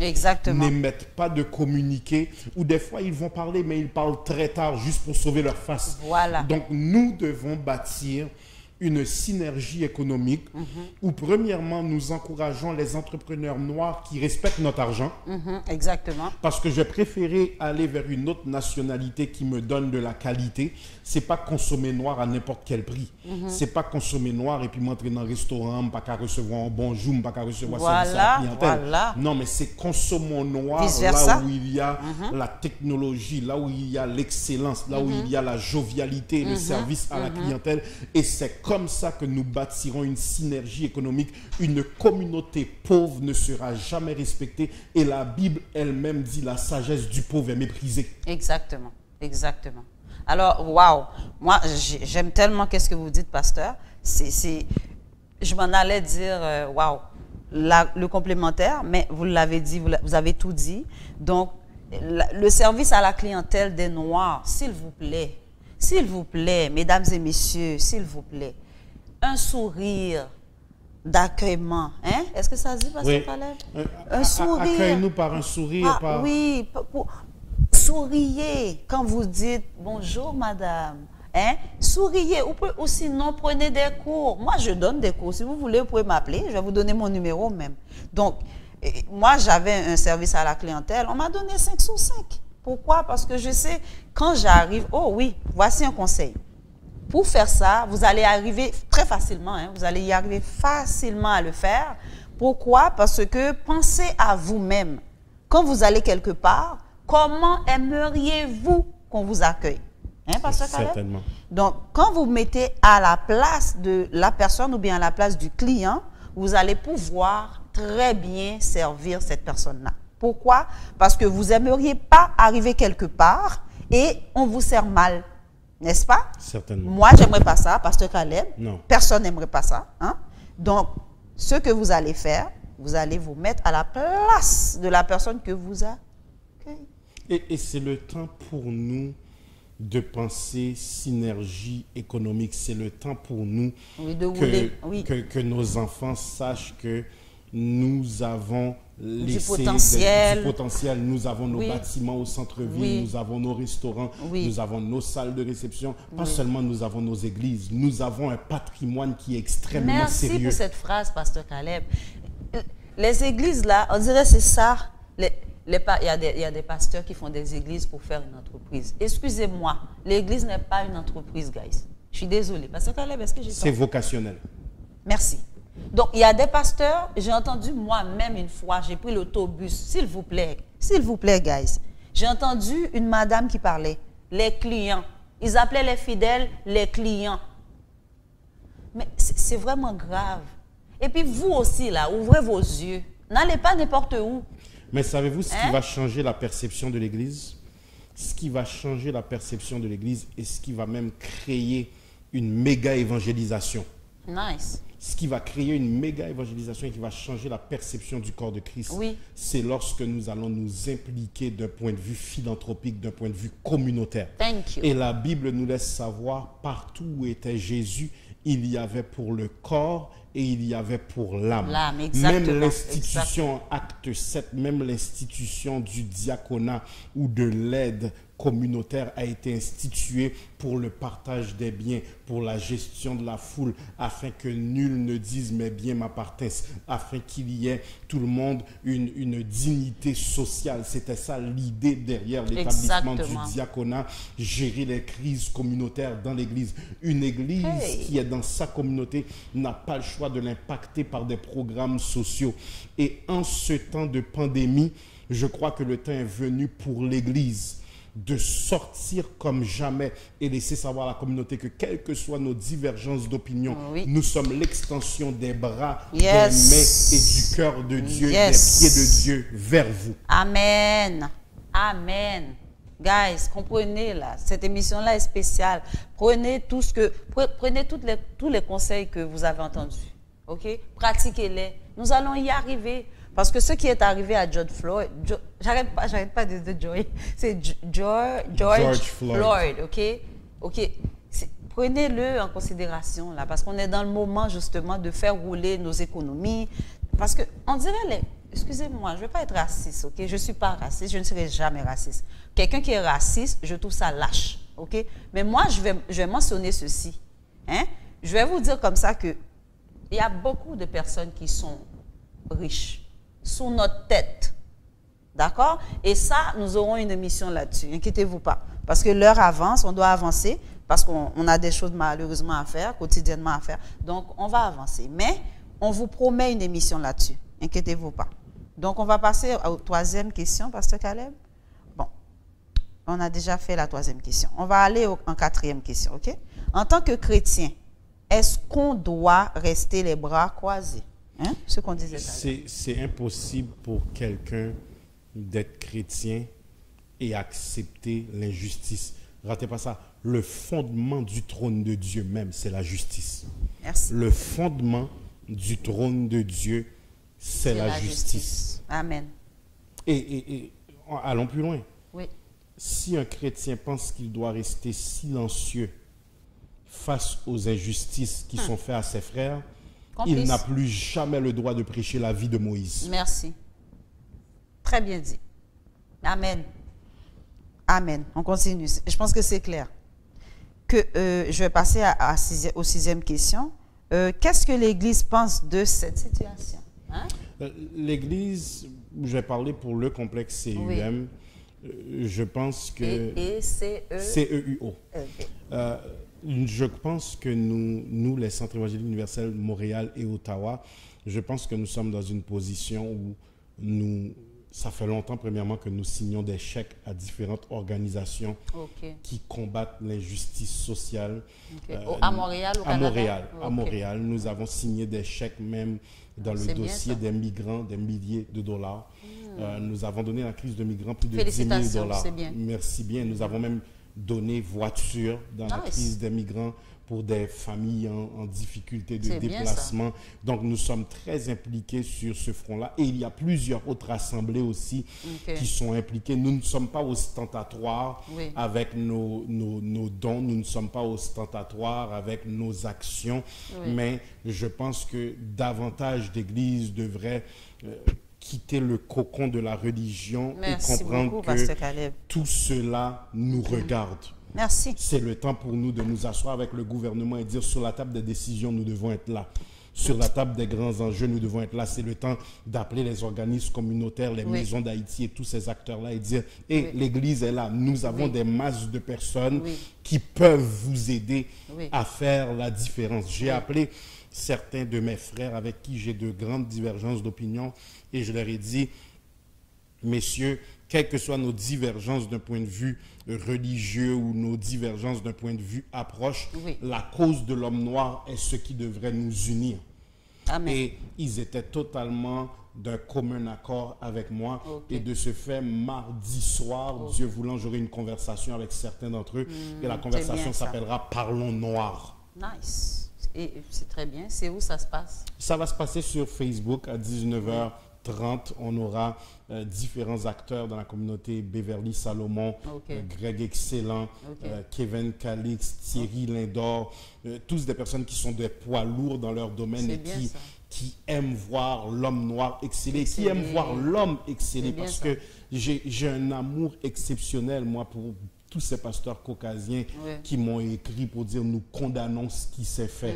B: n'émettent pas de communiqué, ou des fois, ils vont parler, mais ils parlent très tard juste pour sauver leur face. Donc, nous devons bâtir une synergie économique où, premièrement, nous encourageons les entrepreneurs noirs qui respectent notre argent. Parce que j'ai préféré aller vers une autre nationalité qui me donne de la qualité. C'est pas consommer noir à n'importe quel prix. C'est pas consommer noir et puis m'entrer dans un restaurant, pas qu'à recevoir un bonjour, pas qu'à recevoir service à la clientèle. Non, mais c'est consommons noir là où il y a la technologie, là où il y a l'excellence, là où il y a la jovialité, le service à la clientèle. Et c'est comme ça que nous bâtirons une synergie économique. Une communauté pauvre ne sera jamais respectée. Et la Bible elle-même dit la sagesse du pauvre est méprisée.
A: Exactement. Alors, waouh, moi j'aime tellement qu'est-ce que vous dites, pasteur. Je m'en allais dire, waouh, le complémentaire, mais vous l'avez dit, vous avez tout dit. Donc, le service à la clientèle des Noirs, s'il vous plaît, mesdames et messieurs, s'il vous plaît, un sourire d'accueillement. Hein? Est-ce que ça se dit, Pasteur Caleb? Un sourire.
B: Accueille-nous par un sourire.
A: Oui, souriez quand vous dites bonjour, madame. Hein? Souriez. Ou sinon, prenez des cours. Moi, je donne des cours. Si vous voulez, vous pouvez m'appeler. Je vais vous donner mon numéro même. Donc, moi, j'avais un service à la clientèle. On m'a donné 5 sur 5. Pourquoi? Parce que je sais, quand j'arrive, voici un conseil. Pour faire ça, vous allez arriver très facilement, vous allez y arriver facilement à le faire. Pourquoi? Parce que pensez à vous-même. Quand vous allez quelque part, comment aimeriez-vous qu'on vous accueille? Pasteur Caleb?
B: Certainement.
A: Donc, quand vous mettez à la place de la personne ou bien à la place du client, vous allez pouvoir très bien servir cette personne-là. Pourquoi? Parce que vous n'aimeriez pas arriver quelque part et on vous sert mal. N'est-ce pas?
B: Certainement.
A: Moi, j'aimerais pas ça, Pasteur Caleb.
B: Non.
A: Personne n'aimerait pas ça. Donc, ce que vous allez faire, vous allez vous mettre à la place de la personne que vous accueillez.
B: Et c'est le temps pour nous de penser synergie économique. C'est le temps pour nous que nos enfants sachent que nous avons
A: du potentiel.
B: Nous avons nos bâtiments au centre-ville, nous avons nos restaurants, nous avons nos salles de réception. Pas seulement nous avons nos églises, nous avons un patrimoine qui est extrêmement sérieux.
A: Merci pour cette phrase, Pasteur Caleb. Les églises, là, on dirait c'est ça. Il y a des pasteurs qui font des églises pour faire une entreprise. Excusez-moi, l'église n'est pas une entreprise, guys. Je suis désolée. Pasteur Caleb, est-ce que j'ai tort?
B: C'est vocationnel.
A: Merci. Donc, il y a des pasteurs, j'ai entendu moi-même une fois, j'ai pris l'autobus, s'il vous plaît, guys. J'ai entendu une madame qui parlait, les clients. Ils appelaient les fidèles les clients. Mais c'est vraiment grave. Et puis vous aussi, là, ouvrez vos yeux. N'allez pas n'importe où.
B: Mais savez-vous ce qui va changer la perception de l'Église? Ce qui va changer la perception de l'Église et ce qui va même créer une méga évangélisation.
A: Nice.
B: Ce qui va créer une méga évangélisation et qui va changer la perception du corps de Christ, c'est lorsque nous allons nous impliquer d'un point de vue philanthropique, d'un point de vue communautaire.
A: Thank you.
B: Et la Bible nous laisse savoir, partout où était Jésus, il y avait pour le corps et il y avait pour l'âme. Même l'institution, acte 7, même l'institution du diaconat ou de l'aide communautaire a été instituée pour le partage des biens, pour la gestion de la foule, afin que nul ne dise mes biens m'appartiennent, afin qu'il y ait tout le monde une dignité sociale. C'était ça l'idée derrière l'établissement du diaconat, gérer les crises communautaires dans l'église. Une église qui est dans sa communauté n'a pas le choix de l'impacter par des programmes sociaux. Et en ce temps de pandémie, je crois que le temps est venu pour l'église de sortir comme jamais et laisser savoir à la communauté que quelles que soient nos divergences d'opinion, nous sommes l'extension des bras, des mains et du cœur de Dieu, des pieds de Dieu vers vous.
A: Amen. Amen. Guys, comprenez là, cette émission-là est spéciale. Prenez tous les conseils que vous avez entendus. Ok? Pratiquez-les. Nous allons y arriver. Parce que ce qui est arrivé à George Floyd, j'arrête pas de dire Joy, c'est George Floyd, ok? Prenez-le en considération là, parce qu'on est dans le moment justement de faire rouler nos économies. Parce que on dirait, excusez-moi, je ne vais pas être raciste, ok? Je ne suis pas raciste, je ne serai jamais raciste. Quelqu'un qui est raciste, je trouve ça lâche, ok? Mais moi, je vais mentionner ceci, hein? Je vais vous dire comme ça que il y a beaucoup de personnes qui sont riches sous notre tête. D'accord? Et ça, nous aurons une émission là-dessus. Inquiétez-vous pas. Parce que l'heure avance, on doit avancer, parce qu'on a des choses malheureusement à faire, quotidiennement à faire. Donc, on va avancer. Mais, on vous promet une émission là-dessus. Inquiétez-vous pas. Donc, on va passer aux troisième question, Pasteur Caleb. Bon, on a déjà fait la troisième question. On va aller en quatrième question, ok? En tant que chrétien, est-ce qu'on doit rester les bras croisés? Hein? Ce qu'on disait.
B: C'est impossible pour quelqu'un d'être chrétien et accepter l'injustice. Ratez pas ça. Le fondement du trône de Dieu même, c'est la justice.
A: Merci.
B: Le fondement du trône de Dieu, c'est la justice.
A: Amen.
B: Et allons plus loin.
A: Oui.
B: Si un chrétien pense qu'il doit rester silencieux face aux injustices qui sont faites à ses frères, il n'a plus jamais le droit de prêcher la vie de Moïse.
A: Merci. Très bien dit. Amen. Amen. On continue. Je pense que c'est clair. Je vais passer aux sixième question. Qu'est-ce que l'Église pense de cette situation? Hein?
B: L'Église, je vais parler pour le complexe CEUM. Je pense que... CEUO. Okay. Je pense que nous, les Centres évangéliques universels Montréal et Ottawa, je pense que nous sommes dans une position où ça fait longtemps, premièrement, que nous signons des chèques à différentes organisations qui combattent l'injustice sociale.
A: À Montréal, au Canada?
B: À Montréal. Nous avons signé des chèques même dans le dossier des migrants, des milliers de dollars. Nous avons donné à la crise de migrants plus de 10 000 $.
A: C'est bien.
B: Merci bien. Nous avons même donné voiture dans la
A: Nice.
B: crise des migrants pour des familles en difficulté de
A: C'est bien
B: déplacement. Donc nous sommes très impliqués sur ce front-là. Et il y a plusieurs autres assemblées aussi
A: Ok.
B: qui sont impliquées. Nous ne sommes pas ostentatoires
A: Oui.
B: avec nos dons, nous ne sommes pas ostentatoires avec nos actions,
A: Oui.
B: mais je pense que davantage d'églises devraient quitter le cocon de la religion
A: Merci
B: et comprendre
A: beaucoup,
B: que
A: Pasteur Caleb.
B: tout cela nous regarde.
A: Merci.
B: C'est le temps pour nous de nous asseoir avec le gouvernement et dire sur la table des décisions, nous devons être là. Sur la table des grands enjeux, nous devons être là. C'est le temps d'appeler les organismes communautaires, les
A: Oui.
B: maisons d'Haïti et tous ces acteurs-là et dire « Et l'Église est là. Nous avons
A: Oui.
B: des masses de personnes
A: Oui.
B: qui peuvent vous aider
A: Oui.
B: à faire la différence. » J'ai appelé certains de mes frères avec qui j'ai de grandes divergences d'opinion et je leur ai dit « Messieurs, quelles que soient nos divergences d'un point de vue religieux ou nos divergences d'un point de vue approche,
A: Oui.
B: la cause de l'homme noir est ce qui devrait nous unir. »
A: Amen.
B: Et ils étaient totalement d'un commun accord avec moi.
A: Ok.
B: Et de ce fait, mardi soir, Dieu voulant, j'aurai une conversation avec certains d'entre eux. Et la conversation
A: bien ça.
B: s'appellera « Parlons noir ».
A: Nice. Et c'est très bien. C'est où ça se passe?
B: Ça va se passer sur Facebook à 19h30. On aura différents acteurs dans la communauté. Beverly Salomon,
A: Ok.
B: Greg Excellent,
A: Ok.
B: Kevin Calix, Thierry Lindor. Tous des personnes qui sont des poids lourds dans leur domaine
A: C'est
B: et
A: bien ça.
B: qui aiment voir l'homme noir exceller,
A: Exceller.
B: qui aiment voir l'homme exceller.
A: C'est bien
B: Parce
A: ça.
B: que j'ai un amour exceptionnel, moi, pour tous ces pasteurs caucasiens
A: Ouais.
B: qui m'ont écrit pour dire nous condamnons ce qui s'est fait.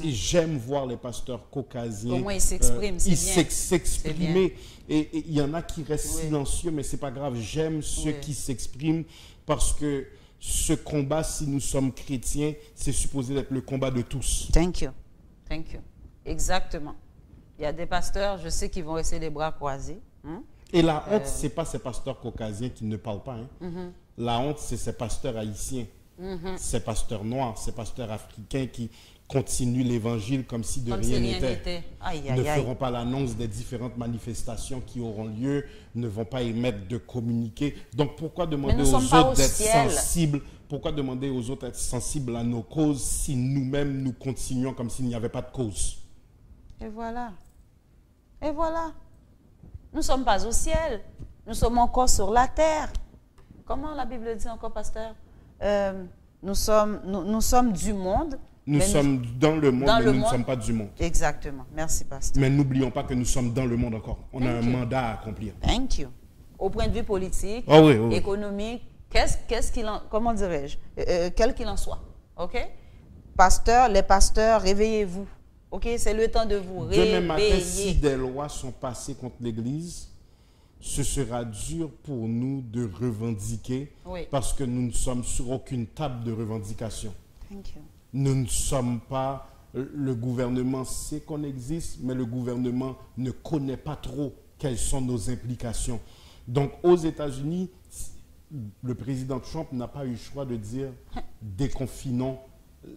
B: Et j'aime voir les pasteurs caucasiens.
A: Comment ils s'expriment, c'est bien.
B: S'exprimer. Et il y en a qui restent
A: Ouais.
B: silencieux, mais c'est pas grave. J'aime ceux
A: Ouais.
B: qui s'expriment parce que ce combat, si nous sommes chrétiens, c'est supposé être le combat de tous.
A: Thank you. Thank you. Exactement. Il y a des pasteurs, je sais, qui vont rester les bras croisés. Hein?
B: Et la honte, c'est pas ces pasteurs caucasiens qui ne parlent pas. Hein.
A: Mm-hmm.
B: La honte, c'est ces pasteurs haïtiens, ces pasteurs noirs, ces pasteurs africains qui continuent l'évangile comme si de
A: Comme si
B: rien
A: rien
B: n'était.
A: n'était. Aïe,
B: Ne
A: aïe, aïe.
B: feront pas l'annonce des différentes manifestations qui auront lieu, ne vont pas émettre de communiqué. Donc pourquoi demander
A: nous
B: aux
A: sommes pas
B: autres
A: au
B: d'être
A: ciel.
B: sensibles? Pourquoi demander aux autres d'être sensibles à nos causes si nous-mêmes nous continuons comme s'il n'y avait pas de cause?
A: Et voilà. Et voilà. Nous ne sommes pas au ciel. Nous sommes encore sur la terre. Comment la Bible dit encore, pasteur? Nous sommes du monde.
B: Nous
A: mais
B: sommes dans le monde,
A: dans
B: mais
A: le
B: nous ne
A: monde.
B: sommes pas du monde.
A: Exactement. Merci, pasteur.
B: Mais n'oublions pas que nous sommes dans le monde encore. On a un
A: Thank you.
B: mandat à accomplir.
A: Thank you. Au point de vue politique,
B: Ah oui, oui, oui.
A: économique, qu'est-ce qu'il en, comment dirais-je, quel qu'il en soit, ok? Pasteurs, les pasteurs, réveillez-vous, ok? C'est le temps de vous
B: Demain matin, si
A: réveiller.
B: des lois sont passées contre l'Église, ce sera dur pour nous de revendiquer
A: Oui.
B: parce que nous ne sommes sur aucune table de revendication.
A: Thank you.
B: Nous ne sommes pas, le gouvernement sait qu'on existe, mais le gouvernement ne connaît pas trop quelles sont nos implications. Donc aux États-Unis, le président Trump n'a pas eu le choix de dire déconfinons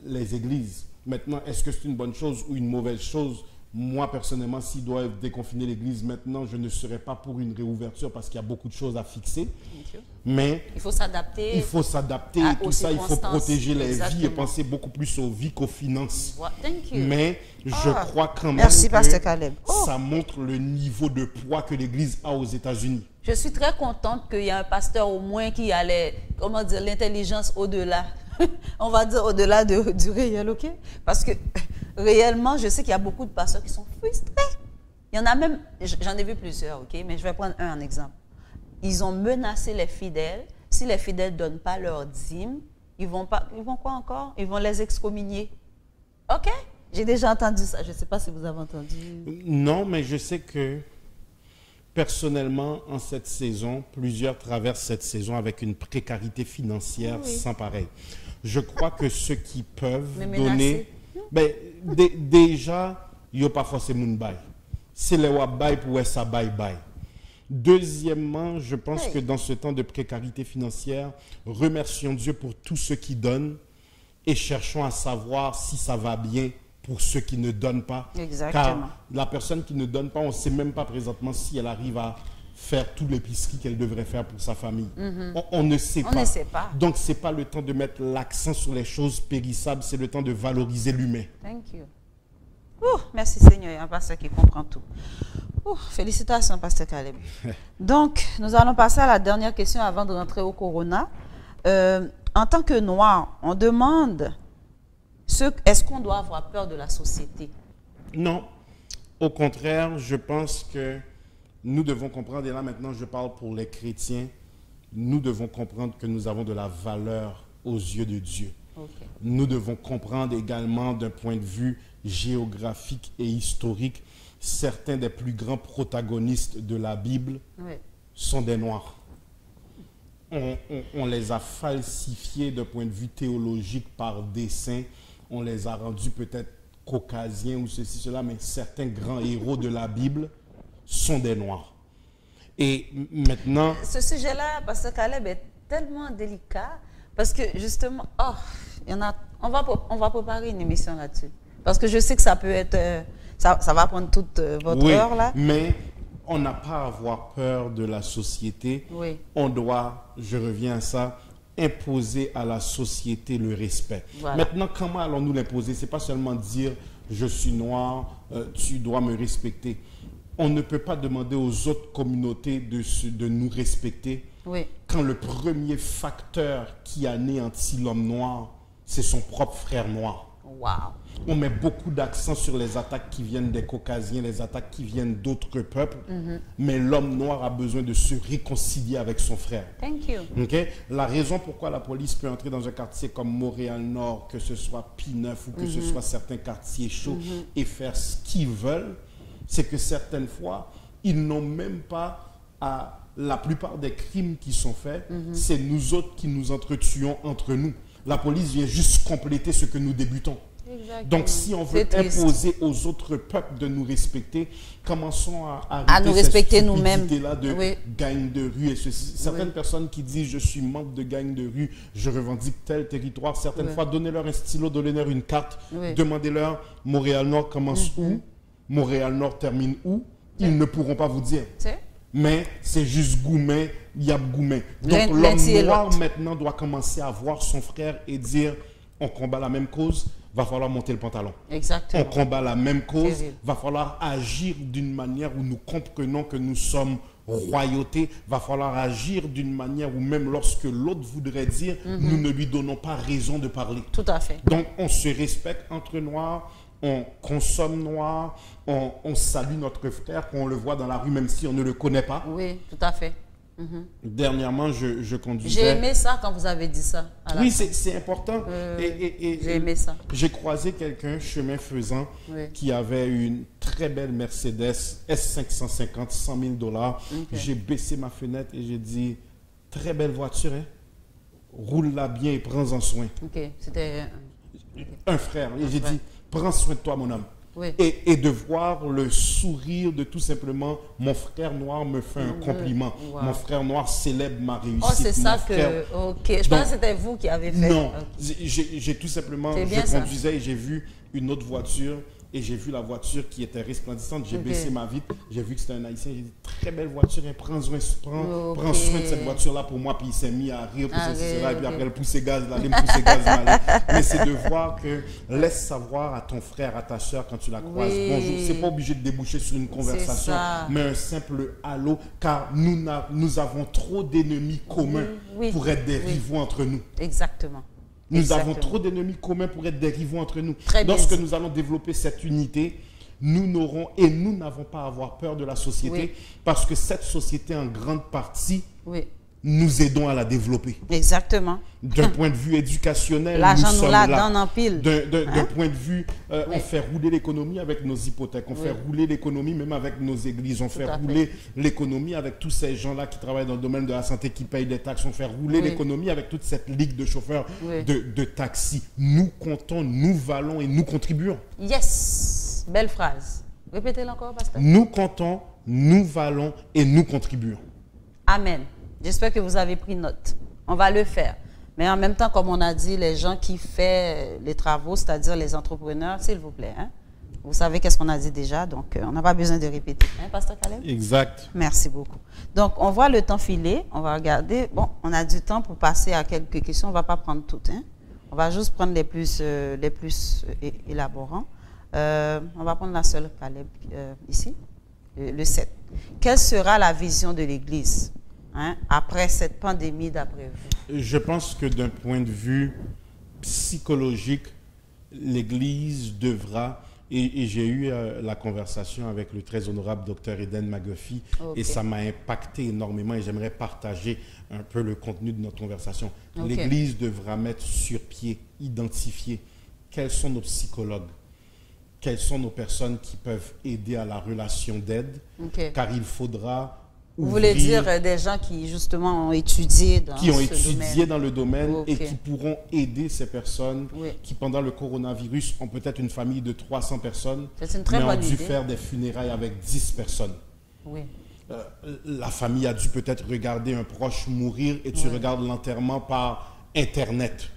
B: les églises. Maintenant, est-ce que c'est une bonne chose ou une mauvaise chose? Moi, personnellement, s'ils doivent déconfiner l'église maintenant, je ne serais pas pour une réouverture parce qu'il y a beaucoup de choses à fixer.
A: Thank you.
B: Mais
A: Il faut s'adapter.
B: il faut s'adapter
A: à-
B: et tout
A: aux
B: ça, il faut
A: circonstances.
B: protéger les vies et
A: Exactement.
B: penser beaucoup plus aux vies qu'aux finances.
A: Thank you.
B: Mais je
A: Ah,
B: crois quand même
A: merci,
B: que
A: Pasteur Caleb. Oh.
B: ça montre le niveau de poids que l'Église a aux États-Unis.
A: Je suis très contente qu'il y ait un pasteur au moins qui a comment dire, l'intelligence au-delà. On va dire au-delà du réel, ok? Parce que réellement, je sais qu'il y a beaucoup de pasteurs qui sont frustrés. Il y en a même, j'en ai vu plusieurs, ok? Mais je vais prendre un en exemple. Ils ont menacé les fidèles. Si les fidèles ne donnent pas leur dîme, ils vont quoi encore? Ils vont les excommunier. Ok? J'ai déjà entendu ça. Je ne sais pas si vous avez entendu.
B: Non, mais je sais que personnellement, en cette saison, plusieurs traversent cette saison avec une précarité financière
A: Oui.
B: sans pareil. Je crois que ceux qui peuvent
A: Mais
B: donner... Ben, déjà, il n'y a pas forcément de bail. C'est les wabaye pour ça bail bail. Deuxièmement, je pense
A: Hey.
B: que dans ce temps de précarité financière, remercions Dieu pour tous ceux qui donnent et cherchons à savoir si ça va bien pour ceux qui ne donnent pas.
A: Exactement.
B: Car la personne qui ne donne pas, on ne sait même pas présentement si elle arrive à faire toute l'épicerie qu'elle devrait faire pour sa famille. On ne sait pas.
A: On ne sait pas.
B: Donc, ce n'est pas le temps de mettre l'accent sur les choses périssables, c'est le temps de valoriser l'humain.
A: Thank you. Merci Seigneur, il y a un pasteur qui comprend tout. Félicitations, pasteur Caleb. Donc, nous allons passer à la dernière question avant de rentrer au Corona. En tant que noir, on demande, est-ce qu'on doit avoir peur de la société?
B: Non. Au contraire, je pense que nous devons comprendre, et là maintenant je parle pour les chrétiens, nous devons comprendre que nous avons de la valeur aux yeux de Dieu.
A: Okay.
B: Nous devons comprendre également d'un point de vue géographique et historique, certains des plus grands protagonistes de la Bible sont des Noirs. On les a falsifiés d'un point de vue théologique par dessein, on les a rendus peut-être caucasiens ou ceci, cela, mais certains grands héros de la Bible sont des Noirs. Et maintenant...
A: Ce sujet-là, pasteur Caleb, est tellement délicat parce que justement, on va préparer une émission là-dessus. Parce que je sais que ça peut être... ça va prendre toute votre heure là.
B: Mais on n'a pas à avoir peur de la société.
A: Oui.
B: On doit, je reviens à ça, imposer à la société le respect.
A: Voilà.
B: Maintenant, comment allons-nous l'imposer? Ce n'est pas seulement dire je suis noir, tu dois me respecter. On ne peut pas demander aux autres communautés de nous respecter quand le premier facteur qui anéantit l'homme noir, c'est son propre frère noir.
A: Wow.
B: On met beaucoup d'accent sur les attaques qui viennent des Caucasiens, les attaques qui viennent d'autres peuples, mais l'homme noir a besoin de se réconcilier avec son frère.
A: Thank you.
B: Okay? La raison pourquoi la police peut entrer dans un quartier comme Montréal-Nord, que ce soit P9 ou que ce soit certains quartiers chauds, et faire ce qu'ils veulent, c'est que certaines fois, ils n'ont même pas à... La plupart des crimes qui sont faits, c'est nous autres qui nous entretuons entre nous. La police vient juste compléter ce que nous débutons. Exactement. Donc, si on veut imposer aux autres peuples de nous respecter, commençons à
A: nous respecter nous-mêmes.
B: Là de gang de rue et ceci. Certaines personnes qui disent je suis membre de gang de rue, je revendique tel territoire. Certaines fois, donnez-leur un stylo, donnez-leur une carte, demandez-leur Montréal-Nord commence où, Montréal-Nord termine où. Ils ne pourront pas vous dire. Mais c'est juste Goumen, Yab Goumen. Donc l'homme noir maintenant doit commencer à voir son frère et dire on combat la même cause, va falloir monter le pantalon.
A: Exactement.
B: On combat la même cause, va falloir agir d'une manière où nous comprenons que nous sommes royauté, va falloir agir d'une manière où même lorsque l'autre voudrait dire, nous ne lui donnons pas raison de parler.
A: Tout à fait.
B: Donc on se respecte entre noirs, on consomme noir, on salue notre frère, qu'on le voit dans la rue, même si on ne le connaît pas.
A: Oui, tout à fait.
B: Dernièrement, je conduisais...
A: J'ai aimé ça quand vous avez dit ça.
B: Oui, c'est important.
A: J'ai aimé ça.
B: J'ai croisé quelqu'un, chemin faisant, qui avait une très belle Mercedes S550, 100 000 $. J'ai baissé ma fenêtre et j'ai dit, très belle voiture, hein? Roule-la bien et prends-en soin.
A: C'était...
B: Un frère. Et j'ai dit, prends soin de toi, mon homme. Et de voir le sourire de tout simplement, mon frère noir me fait un compliment. Mon frère noir célèbre ma réussite.
A: Oh, c'est ça que... Je pense que c'était vous qui avez fait.
B: Non, j'ai tout simplement... Je conduisais et j'ai vu une autre voiture et j'ai vu la voiture qui était resplendissante. J'ai baissé ma vitre, j'ai vu que c'était un Haïtien. J'ai dit, très belle voiture, hein, prends soin de cette voiture-là pour moi. Puis il s'est mis à rire pour ceci, cela. Et puis après, le pousser gaz, l'aller me pousser gaz, l'aller. Mais c'est de voir que laisse savoir à ton frère, à ta soeur, quand tu la croises, bonjour. C'est pas obligé de déboucher sur une conversation, mais un simple allô, car nous avons trop d'ennemis communs pour être des rivaux entre nous.
A: Exactement.
B: Nous avons trop d'ennemis communs pour être des rivaux entre nous. Lorsque nous allons développer cette unité, nous n'avons pas à avoir peur de la société parce que cette société, en grande partie, nous aidons à la développer.
A: Exactement.
B: D'un point de vue éducationnel,
A: l'argent nous la donne en pile.
B: D'un point de vue, on fait rouler l'économie avec nos hypothèques, on fait rouler l'économie même avec nos églises, on fait rouler l'économie avec tous ces gens-là qui travaillent dans le domaine de la santé, qui payent des taxes, on fait rouler l'économie avec toute cette ligue de chauffeurs de taxis. Nous comptons, nous valons et nous contribuons.
A: Yes! Belle phrase. Répétez-la encore, pasteur.
B: Nous comptons, nous valons et nous contribuons.
A: Amen. J'espère que vous avez pris note. On va le faire. Mais en même temps, comme on a dit, les gens qui font les travaux, c'est-à-dire les entrepreneurs, s'il vous plaît, Vous savez qu'est-ce qu'on a dit déjà, donc on n'a pas besoin de répéter. Hein, Pasteur Caleb?
B: Exact.
A: Merci beaucoup. Donc, on voit le temps filer. On va regarder. Bon, on a du temps pour passer à quelques questions. On ne va pas prendre toutes. Hein. On va juste prendre les plus élaborants. On va prendre la seule, Caleb, ici, le 7. Quelle sera la vision de l'Église après cette pandémie d'après vous?
B: Je pense que d'un point de vue psychologique, l'Église devra, et j'ai eu la conversation avec le très honorable Dr Eden McGuffey, et ça m'a impacté énormément et j'aimerais partager un peu le contenu de notre conversation. L'Église devra mettre sur pied, identifier quels sont nos psychologues, quelles sont nos personnes qui peuvent aider à la relation d'aide, car il faudra
A: Vous voulez dire des gens qui, justement, ont étudié dans
B: dans le domaine et qui pourront aider ces personnes qui, pendant le coronavirus, ont peut-être une famille de 300 personnes, mais ont dû faire des funérailles avec 10 personnes. La famille a dû peut-être regarder un proche mourir et tu regardes l'enterrement par Internet.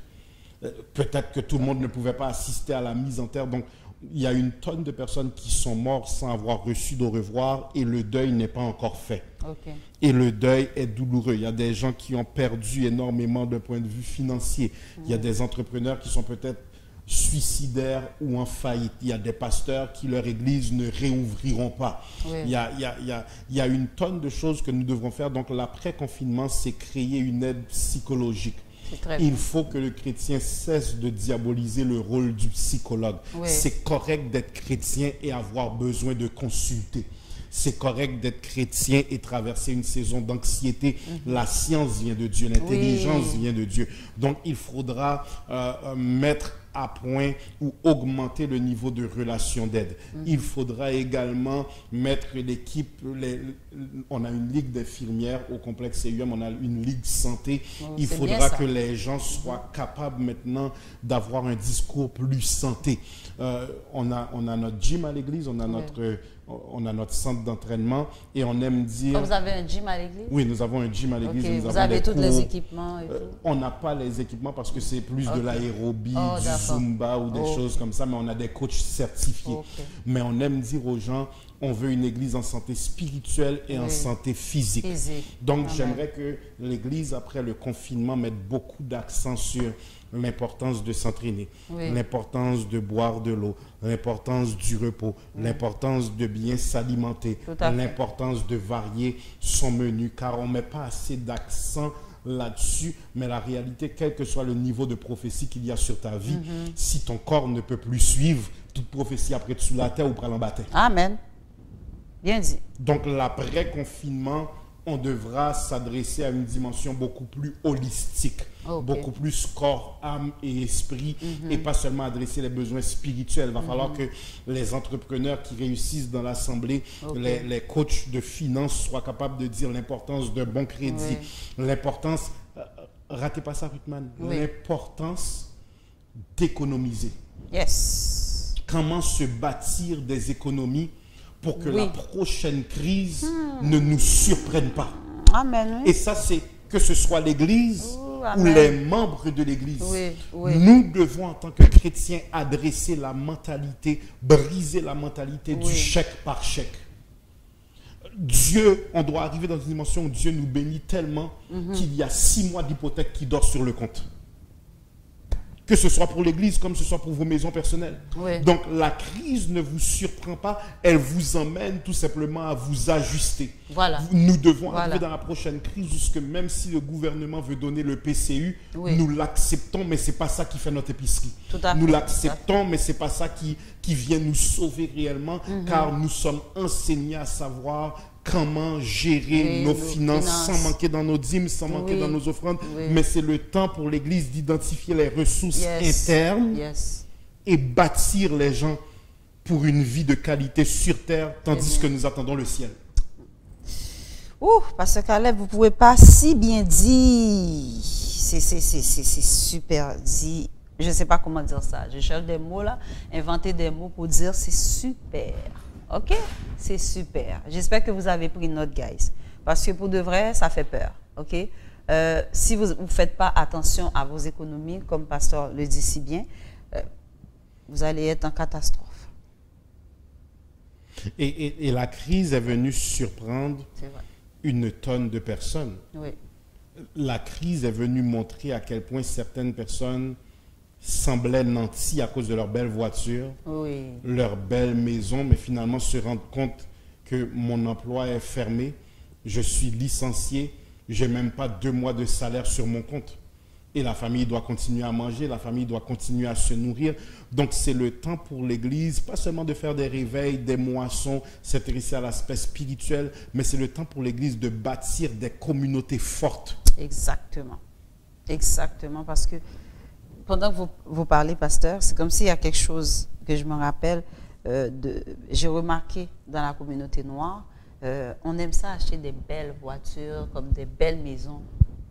B: Peut-être que tout le monde ne pouvait pas assister à la mise en terre. Donc, il y a une tonne de personnes qui sont mortes sans avoir reçu d'au revoir et le deuil n'est pas encore fait. Et le deuil est douloureux. Il y a des gens qui ont perdu énormément d'un point de vue financier. Il y a des entrepreneurs qui sont peut-être suicidaires ou en faillite. Il y a des pasteurs qui, leur église, ne réouvriront pas. Il y a une tonne de choses que nous devrons faire. Donc l'après-confinement, c'est créer une aide psychologique. Il faut que le chrétien cesse de diaboliser le rôle du psychologue. C'est correct d'être chrétien et avoir besoin de consulter. C'est correct d'être chrétien et traverser une saison d'anxiété. La science vient de Dieu, l'intelligence vient de Dieu. Donc, il faudra mettre à point ou augmenter le niveau de relation d'aide. Il faudra également mettre l'équipe, on a une ligue d'infirmières au complexe CUM, on a une ligue santé. Il faudra que les gens soient capables maintenant d'avoir un discours plus santé. On a notre gym à l'église, on a notre centre d'entraînement et on aime dire...
A: Vous avez un gym à l'église?
B: Oui, nous avons un gym à l'église.
A: Vous avez tous les équipements et tout?
B: On n'a pas les équipements parce que c'est plus de l'aérobie, du Zumba ou des choses comme ça, mais on a des coachs certifiés. Mais on aime dire aux gens, on veut une église en santé spirituelle et en santé physique. Donc j'aimerais que l'église, après le confinement, mette beaucoup d'accent sur l'importance de s'entraîner, l'importance de boire de l'eau, l'importance du repos, l'importance de bien s'alimenter, l'importance de varier son menu, car on ne met pas assez d'accent là-dessus, mais la réalité, quel que soit le niveau de prophétie qu'il y a sur ta vie, si ton corps ne peut plus suivre toute prophétie après sous la terre ou près l'embattre.
A: Amen. Bien dit.
B: Donc l'après-confinement, on devra s'adresser à une dimension beaucoup plus holistique, beaucoup plus corps, âme et esprit, et pas seulement adresser les besoins spirituels. Il va falloir que les entrepreneurs qui réussissent dans l'assemblée, les coachs de finance soient capables de dire l'importance d'un bon crédit, l'importance, ratez pas ça Ruthman, l'importance d'économiser. Comment se bâtir des économies pour que la prochaine crise ne nous surprenne pas.
A: Amen.
B: Et ça, c'est que ce soit l'Église ou les membres de l'Église. Nous devons, en tant que chrétiens, adresser la mentalité, briser la mentalité du chèque par chèque. Dieu, on doit arriver dans une dimension où Dieu nous bénit tellement qu'il y a 6 mois d'hypothèque qui dort sur le compte. Que ce soit pour l'Église comme ce soit pour vos maisons personnelles. Donc la crise ne vous surprend pas, elle vous emmène tout simplement à vous ajuster. Nous devons arriver dans la prochaine crise jusque même si le gouvernement veut donner le PCU, nous l'acceptons, mais ce n'est pas ça qui fait notre épicerie. Nous l'acceptons, mais ce n'est pas ça qui vient nous sauver réellement, car nous sommes enseignés à savoir comment gérer nos finances sans manquer dans nos dîmes, sans manquer dans nos offrandes. Mais c'est le temps pour l'Église d'identifier les ressources internes et bâtir les gens pour une vie de qualité sur terre, tandis que nous attendons le ciel.
A: Pasteur Caleb, vous ne pouvez pas si bien dire. C'est super dit. Je ne sais pas comment dire ça. Je cherche des mots là, inventer des mots pour dire c'est super. OK? C'est super. J'espère que vous avez pris note, guys. Parce que pour de vrai, ça fait peur. OK? Si vous ne faites pas attention à vos économies, comme Pasteur le dit si bien, vous allez être en catastrophe.
B: Et la crise est venue surprendre une tonne de personnes.
A: Oui.
B: La crise est venue montrer à quel point certaines personnes semblaient nantis à cause de leur belle voiture, leur belle maison, mais finalement se rendre compte que mon emploi est fermé, je suis licencié, je n'ai même pas 2 mois de salaire sur mon compte. Et la famille doit continuer à manger, la famille doit continuer à se nourrir. Donc c'est le temps pour l'Église, pas seulement de faire des réveils, des moissons, s'intéresser à l'aspect spirituel, mais c'est le temps pour l'Église de bâtir des communautés fortes.
A: Exactement. Exactement, parce que pendant que vous parlez, pasteur, c'est comme s'il y a quelque chose que je me rappelle, j'ai remarqué dans la communauté noire, on aime ça acheter des belles voitures, comme des belles maisons.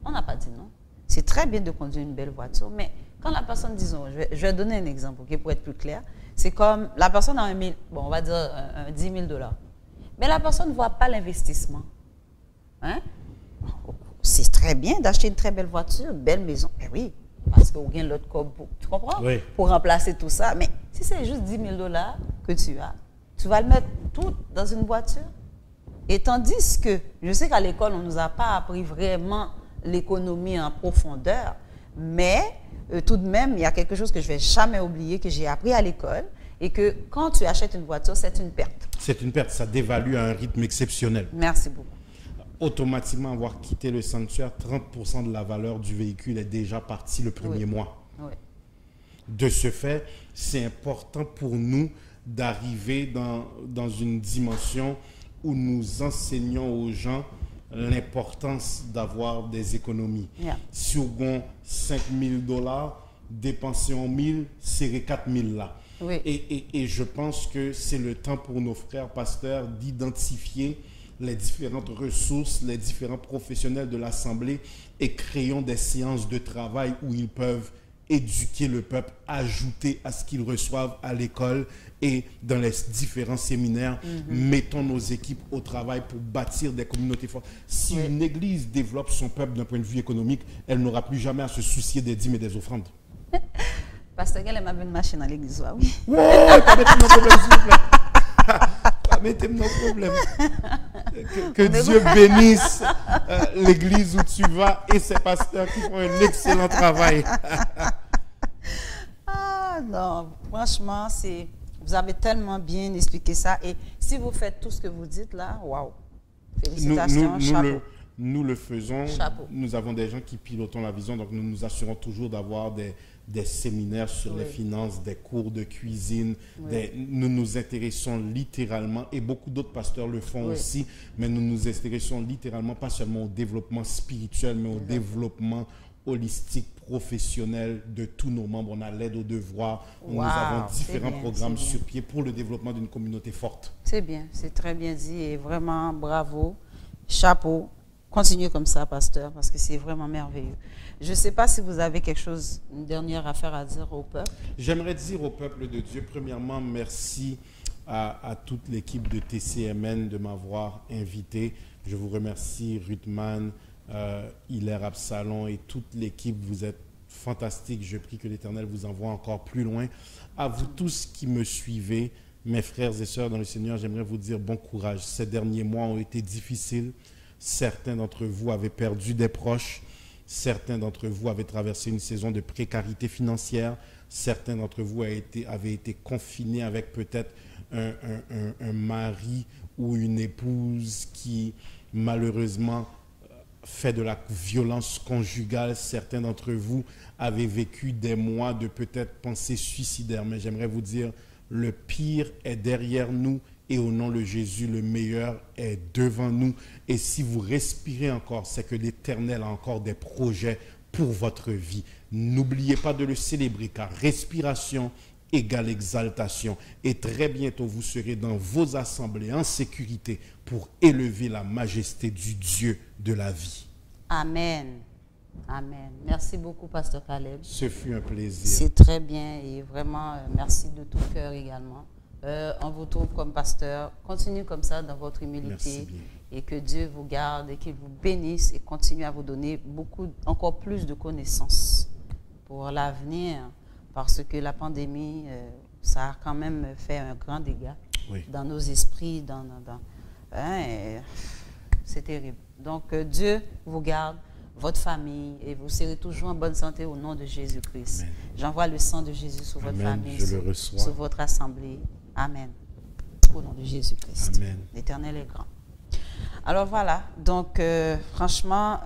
A: On n'a pas dit non. C'est très bien de conduire une belle voiture, mais quand la personne, disons, je vais donner un exemple pour être plus clair, c'est comme la personne a on va dire 10 000 $. Mais la personne ne voit pas l'investissement. Hein? C'est très bien d'acheter une très belle voiture, une belle maison. Mais oui, parce qu'on gagne l'autre corps, tu comprends?
B: Oui.
A: Pour remplacer tout ça. Mais si c'est juste 10 000 $ que tu as, tu vas le mettre tout dans une voiture. Et tandis que, je sais qu'à l'école, on ne nous a pas appris vraiment l'économie en profondeur, mais tout de même, il y a quelque chose que je ne vais jamais oublier, que j'ai appris à l'école, et que quand tu achètes une voiture, c'est une perte.
B: C'est une perte, ça dévalue à un rythme exceptionnel.
A: Merci beaucoup.
B: Automatiquement, avoir quitté le sanctuaire, 30% de la valeur du véhicule est déjà partie le premier mois.
A: Oui.
B: De ce fait, c'est important pour nous d'arriver dans une dimension où nous enseignons aux gens l'importance d'avoir des économies.
A: Yeah.
B: Si on a 5 000 $, dépenser en 1000, c'est 4 000 là.
A: Oui.
B: Et je pense que c'est le temps pour nos frères pasteurs d'identifier les différentes ressources, les différents professionnels de l'Assemblée et créons des séances de travail où ils peuvent éduquer le peuple, ajouter à ce qu'ils reçoivent à l'école et dans les différents séminaires. Mettons nos équipes au travail pour bâtir des communautés fortes. Si une église développe son peuple d'un point de vue économique, elle n'aura plus jamais à se soucier des dîmes et des offrandes.
A: Pasteur, elle m'a vu une machine à l'église, oui.
B: Wow, mettez-moi problème, s'il vous plaît. Mettez-moi problème. Que Dieu bénisse l'église où tu vas et ses pasteurs qui font un excellent travail.
A: Ah non, franchement, vous avez tellement bien expliqué ça. Et si vous faites tout ce que vous dites là, waouh, félicitations, chapeau.
B: Nous le faisons.
A: Chapeau.
B: Nous avons des gens qui pilotons la vision, donc nous nous assurons toujours d'avoir des séminaires sur les finances, des cours de cuisine. Nous nous intéressons littéralement, et beaucoup d'autres pasteurs le font aussi, mais nous nous intéressons littéralement, pas seulement au développement spirituel, mais au développement holistique, professionnel de tous nos membres. On a l'aide aux devoirs. Nous avons différents programmes sur pied pour le développement d'une communauté forte. C'est
A: bien, c'est très bien dit et vraiment bravo, chapeau. Continuez comme ça, pasteur, parce que c'est vraiment merveilleux. Je ne sais pas si vous avez quelque chose, une dernière affaire à dire au peuple.
B: J'aimerais dire au peuple de Dieu, premièrement, merci à toute l'équipe de TCMN de m'avoir invité. Je vous remercie, Ruthman, Hilaire Absalon et toute l'équipe. Vous êtes fantastiques. Je prie que l'Éternel vous envoie encore plus loin. À vous tous qui me suivez, mes frères et sœurs dans le Seigneur, j'aimerais vous dire bon courage. Ces derniers mois ont été difficiles. Certains d'entre vous avaient perdu des proches. Certains d'entre vous avaient traversé une saison de précarité financière. Certains d'entre vous avaient été confinés avec peut-être un mari ou une épouse qui, malheureusement, fait de la violence conjugale. Certains d'entre vous avaient vécu des mois de peut-être pensées suicidaires. Mais j'aimerais vous dire, le pire est derrière nous. Et au nom de Jésus, le meilleur est devant nous. Et si vous respirez encore, c'est que l'Éternel a encore des projets pour votre vie. N'oubliez pas de le célébrer, car respiration égale exaltation. Et très bientôt, vous serez dans vos assemblées en sécurité pour élever la majesté du Dieu de la vie.
A: Amen. Amen. Merci beaucoup, Pasteur Caleb.
B: Ce fut un plaisir.
A: C'est très bien et vraiment, merci de tout cœur également. On vous trouve comme pasteur. Continuez comme ça dans votre humilité et que Dieu vous garde et qu'il vous bénisse et continue à vous donner encore plus de connaissances pour l'avenir parce que la pandémie, ça a quand même fait un grand dégât. dans nos esprits, c'est terrible. Donc, Dieu vous garde, votre famille, et vous serez toujours en bonne santé au nom de Jésus-Christ. J'envoie le sang de Jésus sur votre famille, sur votre assemblée. Amen. Au nom de Jésus-Christ.
B: Amen.
A: L'Éternel est grand. Alors voilà, donc franchement,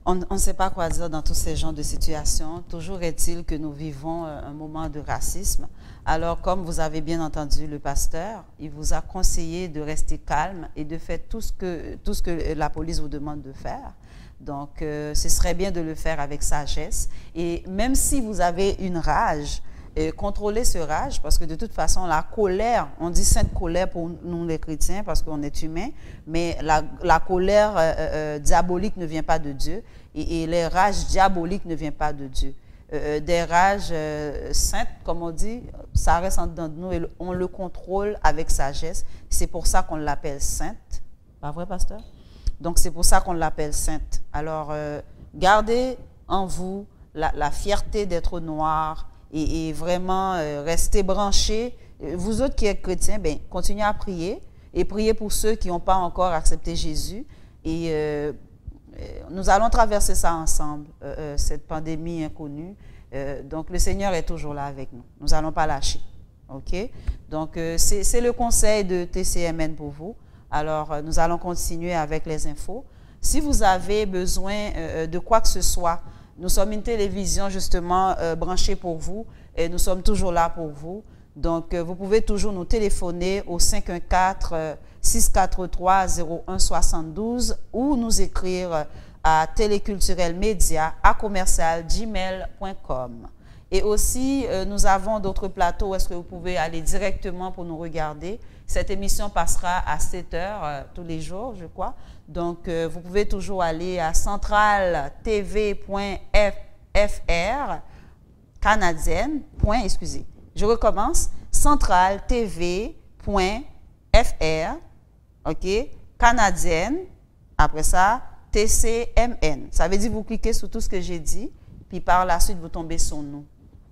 A: on ne sait pas quoi dire dans tous ces genres de situations. Toujours est-il que nous vivons un moment de racisme. Alors, comme vous avez bien entendu le pasteur, il vous a conseillé de rester calme et de faire tout ce que la police vous demande de faire. Donc, ce serait bien de le faire avec sagesse. Et même si vous avez une rage, contrôlez ce rage, parce que de toute façon, la colère, on dit sainte colère pour nous les chrétiens, parce qu'on est humains, mais la colère diabolique ne vient pas de Dieu, et les rages diaboliques ne viennent pas de Dieu. Des rages saintes, comme on dit, ça reste en dedans de nous, et on le contrôle avec sagesse. C'est pour ça qu'on l'appelle sainte. Pas vrai, pasteur? Donc, c'est pour ça qu'on l'appelle sainte. Alors, gardez en vous la fierté d'être noir, et vraiment rester branchés. Vous autres qui êtes chrétiens, ben, continuez à prier et priez pour ceux qui n'ont pas encore accepté Jésus. Et nous allons traverser ça ensemble, cette pandémie inconnue. Donc le Seigneur est toujours là avec nous. Nous n'allons pas lâcher. OK? Donc c'est le conseil de TCMN pour vous. Alors nous allons continuer avec les infos. Si vous avez besoin de quoi que ce soit, nous sommes une télévision justement branchée pour vous et nous sommes toujours là pour vous. Donc, vous pouvez toujours nous téléphoner au 514-643-0172 ou nous écrire à téléculturelmedia@gmail.com. Et aussi, nous avons d'autres plateaux où est-ce que vous pouvez aller directement pour nous regarder. Cette émission passera à 7 h tous les jours, je crois. Donc, vous pouvez toujours aller à centraltv.fr canadienne. Excusez, je recommence. centraltv.fr, ok, canadienne. Après ça, TCMN. Ça veut dire vous cliquez sur tout ce que j'ai dit, puis par la suite vous tombez sur nous.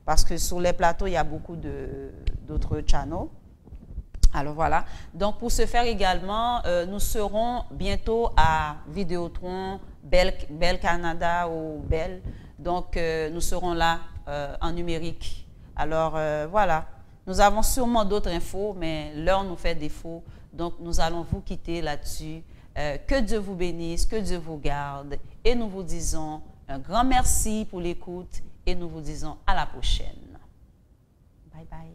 A: Parce que sur les plateaux, il y a beaucoup d'autres channels. Alors voilà. Donc pour ce faire également, nous serons bientôt à Vidéotron, Bell Canada ou Bell. Donc nous serons là en numérique. Alors voilà. Nous avons sûrement d'autres infos, mais l'heure nous fait défaut. Donc nous allons vous quitter là-dessus. Que Dieu vous bénisse, que Dieu vous garde. Et nous vous disons un grand merci pour l'écoute et nous vous disons à la prochaine. Bye bye.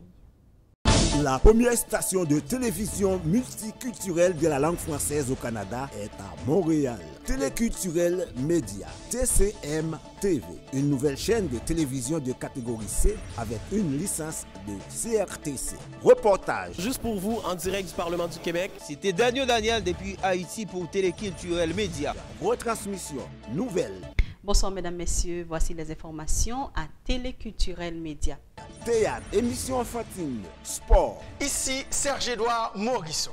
C: La première station de télévision multiculturelle de la langue française au Canada est à Montréal. Téléculturel Média, TCM TV, une nouvelle chaîne de télévision de catégorie C avec une licence de CRTC. Reportage.
D: Juste pour vous, en direct du Parlement du Québec.
E: C'était Daniel depuis Haïti pour Téléculturel Média.
C: Retransmission, nouvelles.
F: Bonsoir mesdames, messieurs, voici les informations à Téléculturel Média.
C: Théâtre, émission enfantine, sport.
G: Ici Serge-Édouard Morisseau.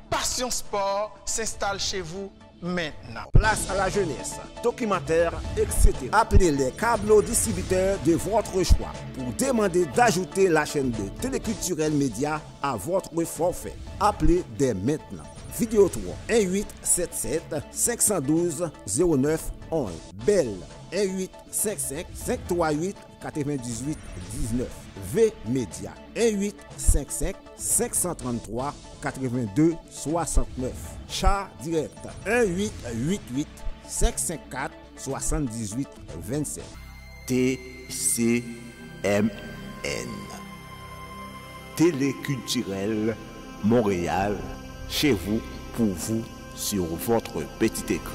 G: Passion Sport s'installe chez vous maintenant.
C: Place à la jeunesse, documentaire, etc. Appelez les câbles distributeurs de votre choix pour demander d'ajouter la chaîne de Téléculturel Média à votre forfait. Appelez dès maintenant. Vidéotron 1877 512 09 11. Bell 1855 538 98 19. V Média 1855 533 82 69. Char direct 1888 554 78 27. TCMN Téléculturel Montréal, chez vous, pour vous, sur votre petit écran.